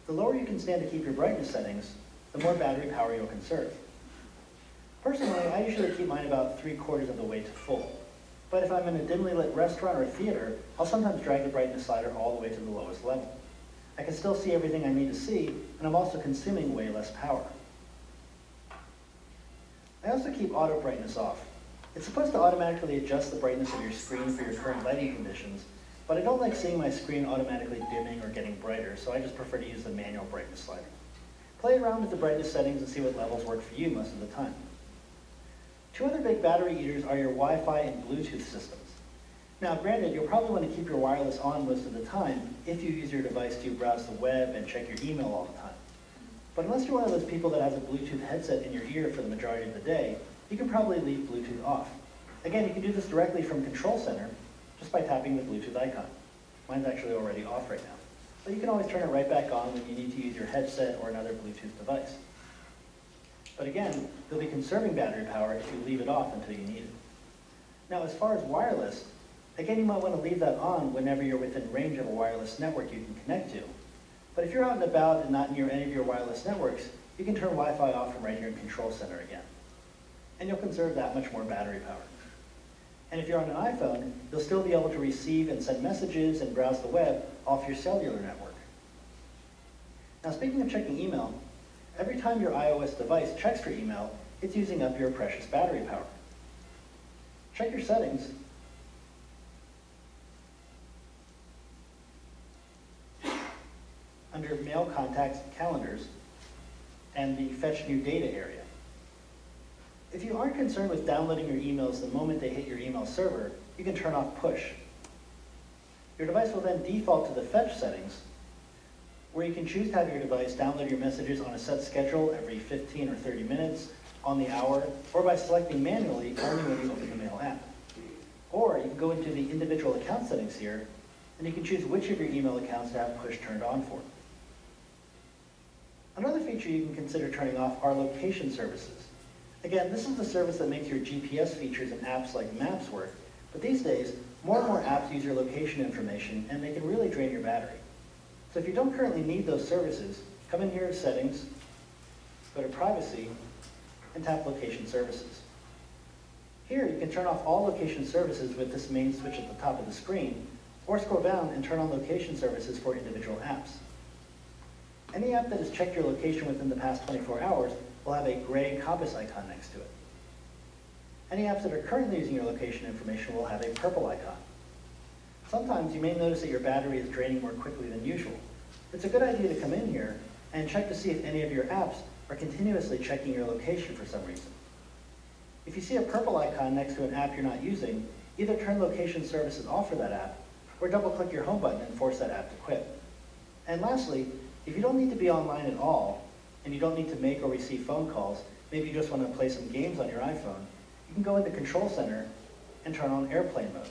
The lower you can stand to keep your brightness settings, the more battery power you'll conserve. Personally, I usually keep mine about 3/4 of the way to full. But if I'm in a dimly lit restaurant or theater, I'll sometimes drag the brightness slider all the way to the lowest level. I can still see everything I need to see, and I'm also consuming way less power. I also keep auto brightness off. It's supposed to automatically adjust the brightness of your screen for your current lighting conditions, but I don't like seeing my screen automatically dimming or getting brighter, so I just prefer to use the manual brightness slider. Play around with the brightness settings and see what levels work for you most of the time. Two other big battery eaters are your Wi-Fi and Bluetooth systems. Now, granted, you'll probably want to keep your wireless on most of the time if you use your device to browse the web and check your email all the time. But unless you're one of those people that has a Bluetooth headset in your ear for the majority of the day, you can probably leave Bluetooth off. Again, you can do this directly from Control Center just by tapping the Bluetooth icon. Mine's actually already off right now. But you can always turn it right back on when you need to use your headset or another Bluetooth device. But again, you'll be conserving battery power if you leave it off until you need it. Now, as far as wireless, again, you might want to leave that on whenever you're within range of a wireless network you can connect to. But if you're out and about and not near any of your wireless networks, you can turn Wi-Fi off from right here in Control Center again. And you'll conserve that much more battery power. And if you're on an iPhone, you'll still be able to receive and send messages and browse the web off your cellular network. Now, speaking of checking email, every time your iOS device checks for email, it's using up your precious battery power. Check your settings. Under Mail Contacts and Calendars and the Fetch New Data area. If you aren't concerned with downloading your emails the moment they hit your email server, you can turn off Push. Your device will then default to the Fetch settings, where you can choose to have your device download your messages on a set schedule every 15 or 30 minutes, on the hour, or by selecting manually only when you open the Mail app. Or you can go into the individual account settings here, and you can choose which of your email accounts to have Push turned on for. Another feature you can consider turning off are location services. Again, this is the service that makes your GPS features and apps like Maps work, but these days, more and more apps use your location information, and they can really drain your battery. So if you don't currently need those services, come in here to Settings, go to Privacy, and tap Location Services. Here, you can turn off all location services with this main switch at the top of the screen, or scroll down and turn on location services for individual apps. Any app that has checked your location within the past 24 hours will have a gray compass icon next to it. Any apps that are currently using your location information will have a purple icon. Sometimes you may notice that your battery is draining more quickly than usual. It's a good idea to come in here and check to see if any of your apps are continuously checking your location for some reason. If you see a purple icon next to an app you're not using, either turn location services off for that app, or double-click your home button and force that app to quit. And lastly, if you don't need to be online at all, and you don't need to make or receive phone calls, maybe you just want to play some games on your iPhone, you can go into Control Center and turn on airplane mode.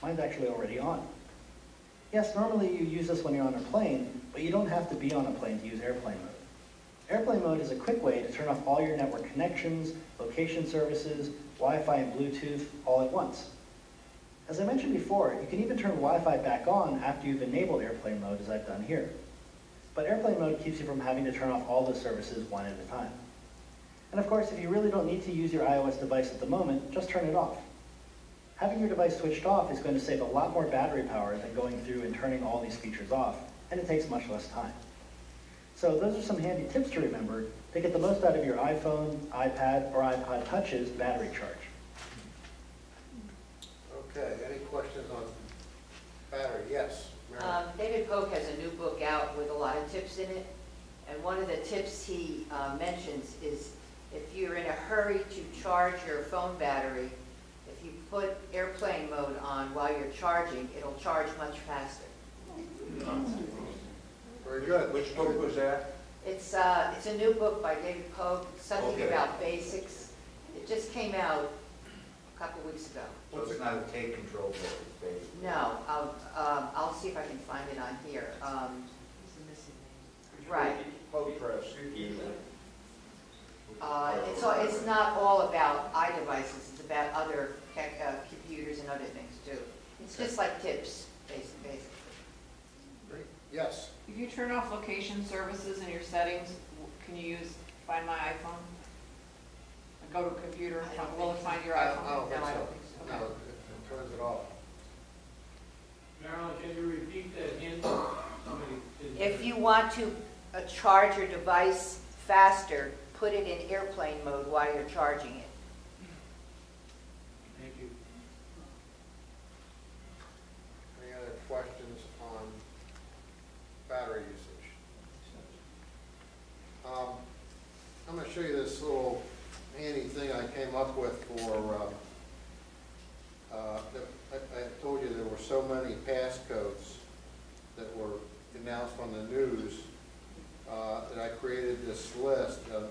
Mine's actually already on. Yes, normally you use this when you're on a plane, but you don't have to be on a plane to use airplane mode. Airplane mode is a quick way to turn off all your network connections, location services, Wi-Fi and Bluetooth all at once. As I mentioned before, you can even turn Wi-Fi back on after you've enabled airplane mode, as I've done here. But airplane mode keeps you from having to turn off all the services one at a time. And of course, if you really don't need to use your iOS device at the moment, just turn it off. Having your device switched off is going to save a lot more battery power than going through and turning all these features off, and it takes much less time. So those are some handy tips to remember to get the most out of your iPhone, iPad, or iPod Touch's battery charge. Okay, any questions on battery? Yes, Mary? David Polk has a new book out with a lot of tips in it, and one of the tips he mentions is if you're in a hurry to charge your phone battery, if you put airplane mode on while you're charging, it'll charge much faster. Very good. Which book was that? It's a new book by David Polk, something Okay. about basics. It just came out a couple weeks ago. So it's not a take control book, it's basically. No, I'll see if I can find it on here. Right. Pope Press. It's not all about iDevices, it's about other computers and other things too. It's just like tips, basically. Great. Yes. If you turn off location services in your settings, can you use Find My iPhone? Go to a computer, will it find your iPhone? I don't think No, I so. don't think so. No, Okay. it turns it off. Marilyn, can you repeat that hint? Somebody didn't If hear. you want to charge your device faster, put it in airplane mode while you're charging it. Thank you. Any other battery usage. I'm going to show you this little handy thing I came up with for, I told you there were so many passcodes that were announced on the news that I created this list, and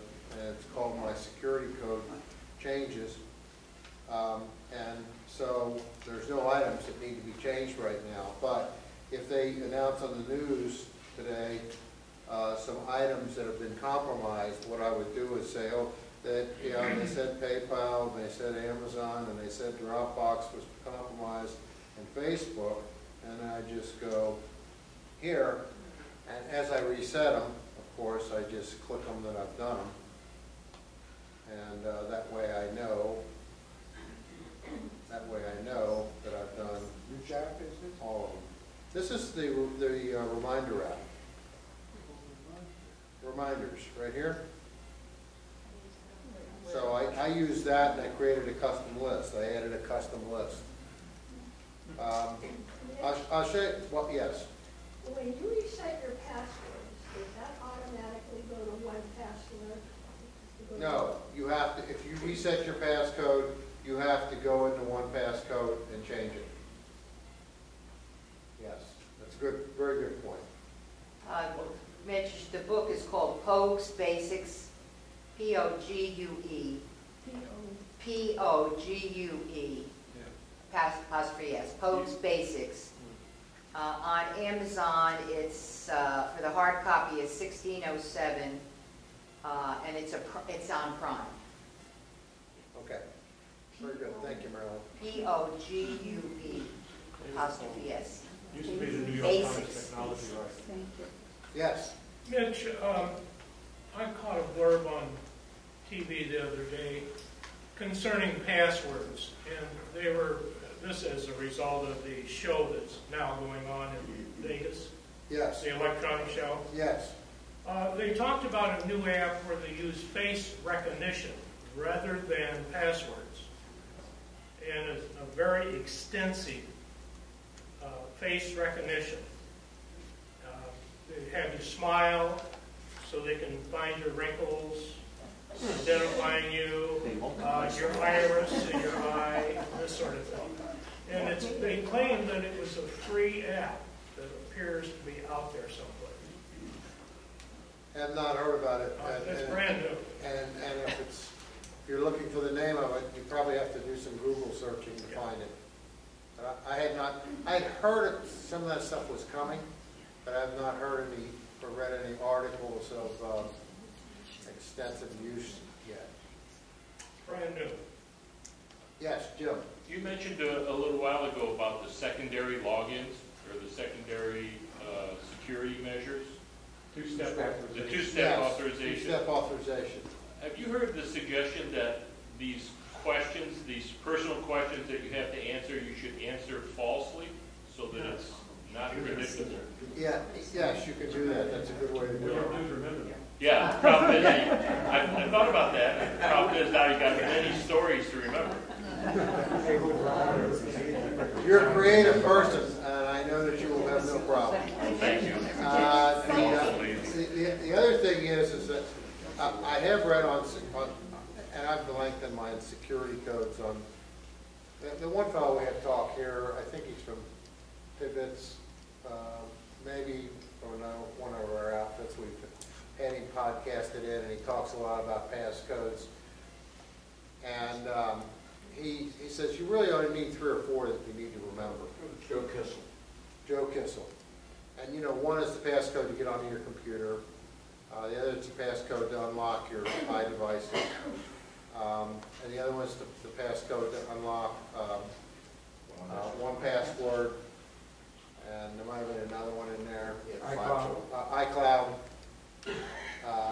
it's called my security code changes. And so there's no items that need to be changed right now, but if they announce on the news today some items that have been compromised, what I would do is say, oh, that, you know, they said PayPal, and they said Amazon, and they said Dropbox was compromised, and Facebook, and I just go here, and as I reset them, of course, I just click them that I've done them, and that way I know that I've done all of them. This is the reminder app. Reminders, right here. So I used that and I created a custom list. I added a custom list. I'll show you, well, yes. When you reset your passwords, does that automatically go to one password? No, you have to, if you reset your passcode, you have to go into one passcode and change it. Yes, that's a good, very good point. Mitch, the book is called Pogue's Basics, P-O-G-U-E. P-O-G-U-E. Apostrophe S, Pogue's Basics. On Amazon, it's, for the hard copy, it's $16.07, and it's on Prime. Okay, very good. Thank you, Marilyn. P-O-G-U-E, apostrophe S. Used to be the New York Times Basics. technology, right? Thank you. Yes. Mitch, I caught a blurb on TV the other day concerning passwords, and this is a result of the show that's now going on in Vegas. Yes. The electronic show. Yes. They talked about a new app where they use face recognition rather than passwords, and it's a very extensive face recognition. They have you smile so they can find your wrinkles, identifying you, your iris in your eye, this sort of thing. And they claim that it was a free app that appears to be out there someplace. Have not heard about it. It's brand new. And if you're looking for the name of it, you probably have to do some Google searching to find it. I had heard some of that stuff was coming, but I have not heard any or read any articles of extensive use yet. Brand new. Yes, Jim. You mentioned a little while ago about the secondary logins or the secondary security measures. Two-step authorization. The two-step authorization. Two-step authorization. Have you heard the suggestion that these questions, these personal questions that you have to answer, you should answer falsely so that it's not predictable? Yeah, yes, you can do that. That's a good way to do it. Yeah, the problem is, I thought about that. The problem is now you've got many stories to remember. You're a creative person, and I know that you will have no problem. Thank you. The other thing is that I have read on, and I've lengthened my security codes on, the one fellow we had talk here, I think he's from Pivots, maybe from one of our outfits. We've had him podcasted in, and he talks a lot about passcodes. And he says you really only need 3 or 4 that you need to remember. Joe Kissel. Joe Kissel. And you know, one is the passcode to get onto your computer. The other is the passcode to unlock your iDevices. And the other one is the passcode to unlock 1Password. And there might have been another one in there. iCloud.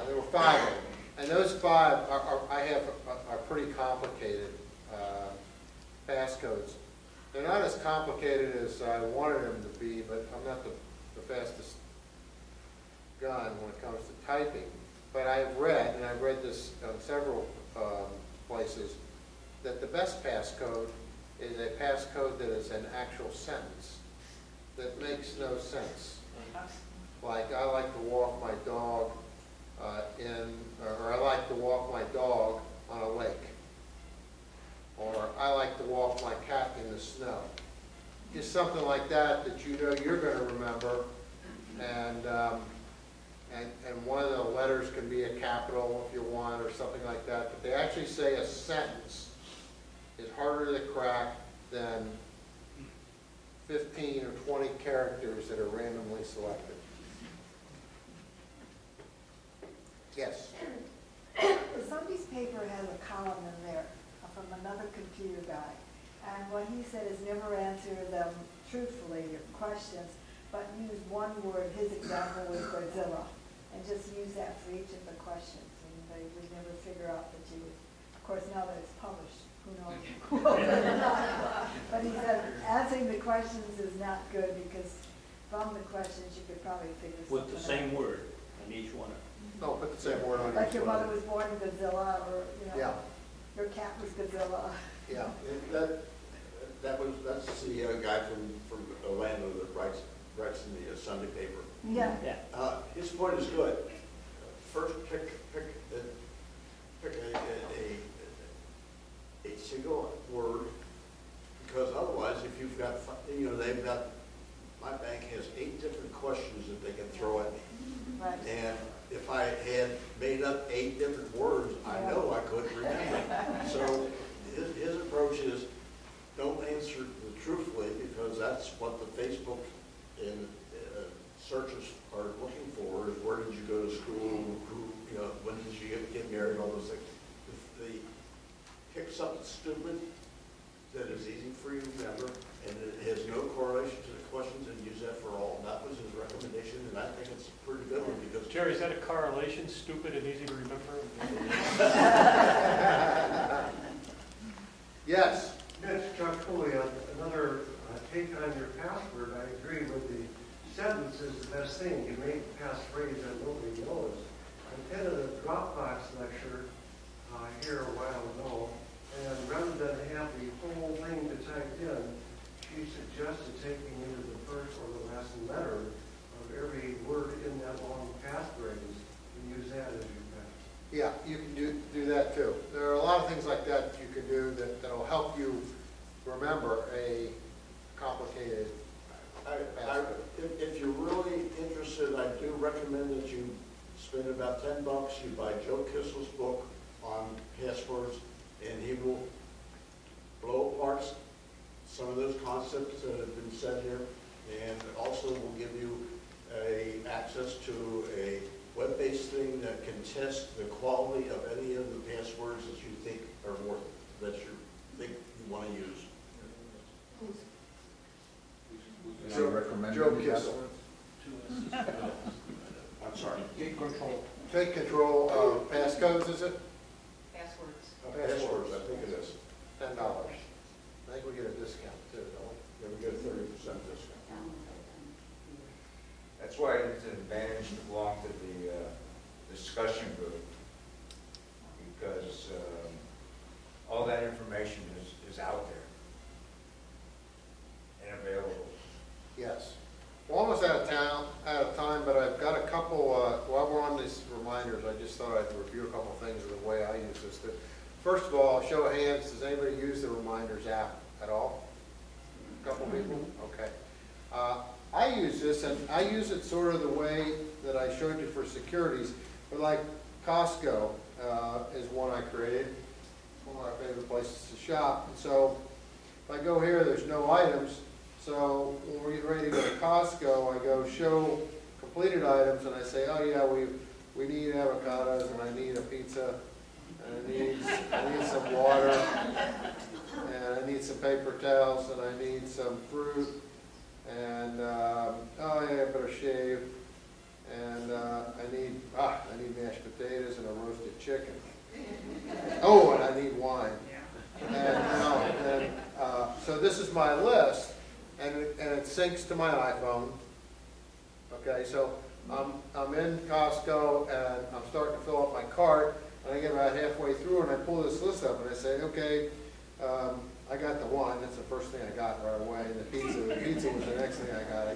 There were 5 of them. And those 5 are pretty complicated passcodes. They're not as complicated as I wanted them to be, but I'm not the fastest gun when it comes to typing. But I've read, and I've read this on several places, that the best passcode is a passcode that is an actual sentence that makes no sense. like I like to walk my dog or I like to walk my dog on a lake, or I like to walk my cat in the snow. Just something like that that you know you're going to remember, and one of the letters can be a capital if you want, or something like that. But they actually say a sentence is harder to crack than 15 or 20 characters that are randomly selected. Yes? The Sunday's paper has a column in there from another computer guy. And what he said is never answer them truthfully, your questions, but use one word. His example was Godzilla. And just use that for each of the questions. And they would never figure out that you would, of course, now that it's published, who knows who will or not. But he said answering the questions is not good because from the questions you could probably figure something out. With the same word on each one of them. No, put the same word on each one. Like your mother was born in Godzilla, or, you know, Yeah. your cat was Godzilla. Yeah. That's the guy from Orlando that writes in the Sunday paper. Yeah. His point is good. First, pick a single word, because otherwise, if you've got, my bank has 8 different questions that they can throw at me. Right. And if I had made up 8 different words, I know I couldn't remember. So his approach is don't answer truthfully, because that's what the Facebook and searches are looking for, is where did you go to school, when did you get married, all those things. If they pick something stupid that is easy for you to remember, and it has no correlation to the questions, and use that for all. That was his recommendation, and I think it's a pretty good one, because... Jerry, is that a correlation, stupid and easy to remember? Yes? Mitch, Chuck Cooley, another take on your password. I agree with the sentence is the best thing. You make a passphrase that nobody knows. I attended a Dropbox lecture here a while ago, and rather than have the whole thing to type in, she suggested taking either the first or the last letter of every word in that long passphrase and use that as your password. Yeah, you can do that too. There are a lot of things like that you can do that'll help you remember a complicated password. If you're really interested, I do recommend that you spend about $10. You buy Joe Kissel's book on passwords, and he will blow apart some of those concepts that have been said here, and also will give you access to a web-based thing that can test the quality of any of the passwords that you think are worth, that you think you want to use. Joe Kissel. I'm sorry. Take control of passcodes, is it? Passwords. Passwords, I think it is. $10. I think we get a discount too, don't we? Yeah, we get a 30% discount. That's why it's an advantage to belong to the discussion group, because all that information is out there and available. Yes. We're almost out of time, but I've got a couple, while we're on these reminders, I just thought I'd review a couple of things of the way I use this. First of all, show of hands, does anybody use the reminders app at all? A couple people? Okay. I use this, and I use it sort of the way that I showed you for securities, but like Costco is one I created. It's one of my favorite places to shop. And so if I go here, there's no items. So when we're getting ready to go to Costco, I go show completed items, and I say, oh yeah, we need avocados, and I need a pizza, and I need some water, and I need some paper towels, and I need some fruit, and oh yeah, I better shave, and I need mashed potatoes and a roasted chicken. Oh, and I need wine. And so this is my list. And it syncs to my iPhone. Okay, so I'm in Costco and I'm starting to fill up my cart, and I get about halfway through and I pull this list up and I say, okay, I got the wine. That's the first thing I got right away. And the pizza was the next thing I got. I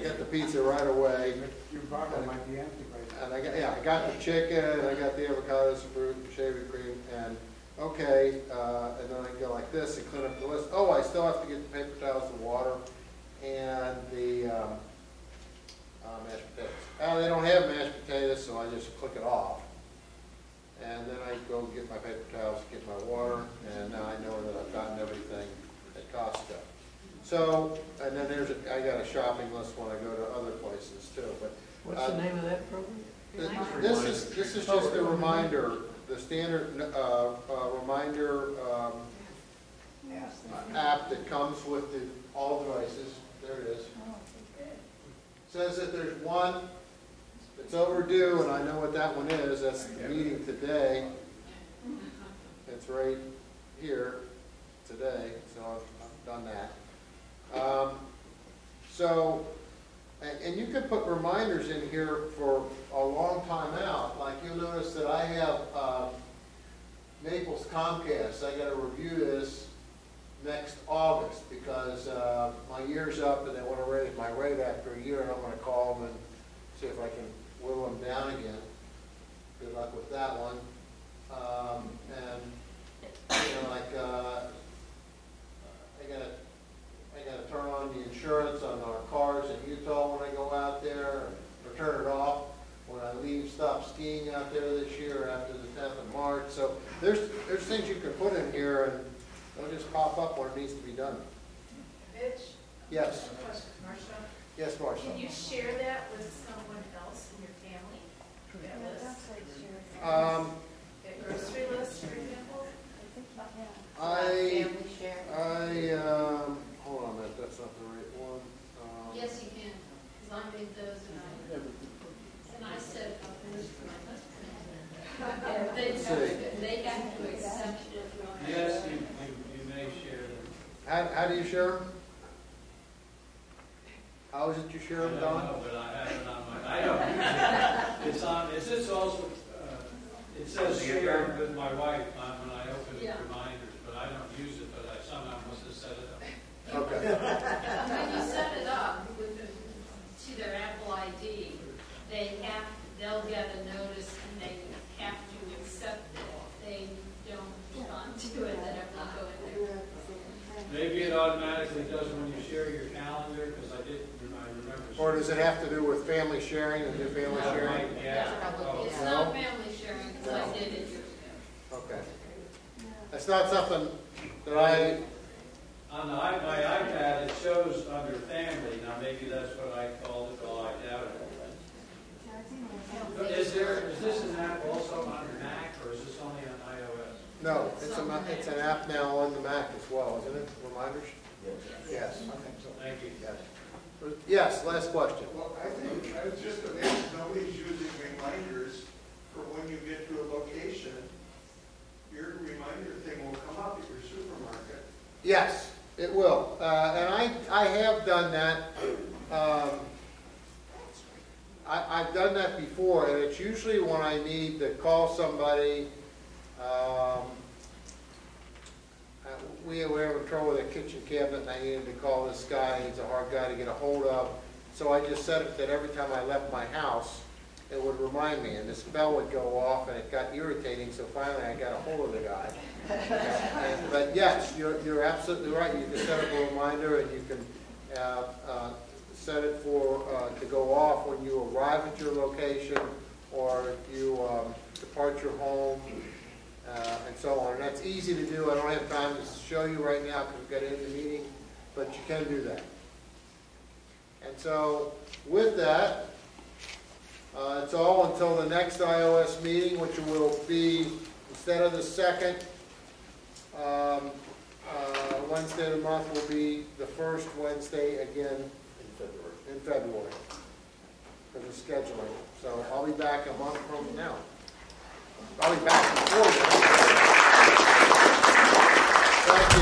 got the pizza right away. Your bottle might be empty right now. And I got the chicken, and I got the avocado, some fruit, and shaving cream, and okay, and then I go like this and clean up the list. Oh, I still have to get the paper towels, the water, and the mashed potatoes. They don't have mashed potatoes, so I just click it off. And then I go get my paper towels, get my water, and now I know that I've gotten everything at Costco. So, and then I got a shopping list when I go to other places too. But What's the name of that program? This is just a reminder, the standard reminder app that comes with all devices. There it is. Says that there's one that's overdue, and I know what that one is. That's the meeting today. It's right here today, so I've done that. And you can put reminders in here for a long time out. Like you'll notice that I have Naples Comcast. I got to review this next August because my year's up and they want to raise my rate after a year, and I'm going to call them and see if I can whittle them down again. Good luck with that one. And you know, like I got to turn on the insurance on our cars in Utah when I go out there, or turn it off when I stop skiing out there this year after the 10th of March. So there's things you can put in here, and they'll just pop up when it needs to be done. Mitch? Yes. Marcia? Yes, Marcia. Can you share that with someone else in your family? That list? A grocery list, for example? Hold on a minute, that's not the right one. Yes, you can, because I made those and I set it up for my husband. They have to accept it. Yes, you may share them. How do you share them? How is it you share them, Don? I don't know, but I have it on my, I don't use it. It's also, it says share with my wife when I open reminders, but I don't use it, but I somehow must have set it up. Okay. When you set it up to their Apple ID, they'll get a notice and they have to accept it. They don't respond to it, they have to go in there. Maybe it automatically does when you share your calendar, because I remember. Or does it have to do with family sharing and do family sharing? Yeah. It's not family sharing, because I did it years ago. Okay. That's not something that I... On my iPad, it shows under family. Now, maybe that's what I called it, although I doubt it. Is this an app also on your Mac, or is this only on iOS? No, it's an app now on the Mac as well, isn't it? Reminders? Yes. I think so. Thank you. Yes. Yes, last question. Well, I was just amazed nobody's using reminders for when you get to a location. Your reminder thing will come up at your supermarket. Yes, it will. And I have done that. I've done that before, and it's usually when I need to call somebody. We were having trouble with a kitchen cabinet, and I needed to call this guy. He's a hard guy to get a hold of. So I just set it that every time I left my house, it would remind me, and this bell would go off, and it got irritating, so finally I got a hold of the guy. But yes, you're absolutely right. You can set up a reminder, and you can set it to go off when you arrive at your location, or if you depart your home, and so on. And that's easy to do. I don't have time to show you right now because we've got to end the meeting, but you can do that. And so with that, it's all until the next iOS meeting, which will be, instead of the second Wednesday of the month, will be the first Wednesday again in February for the scheduling. So I'll be back a month from now. I'll be back before then. Thank you.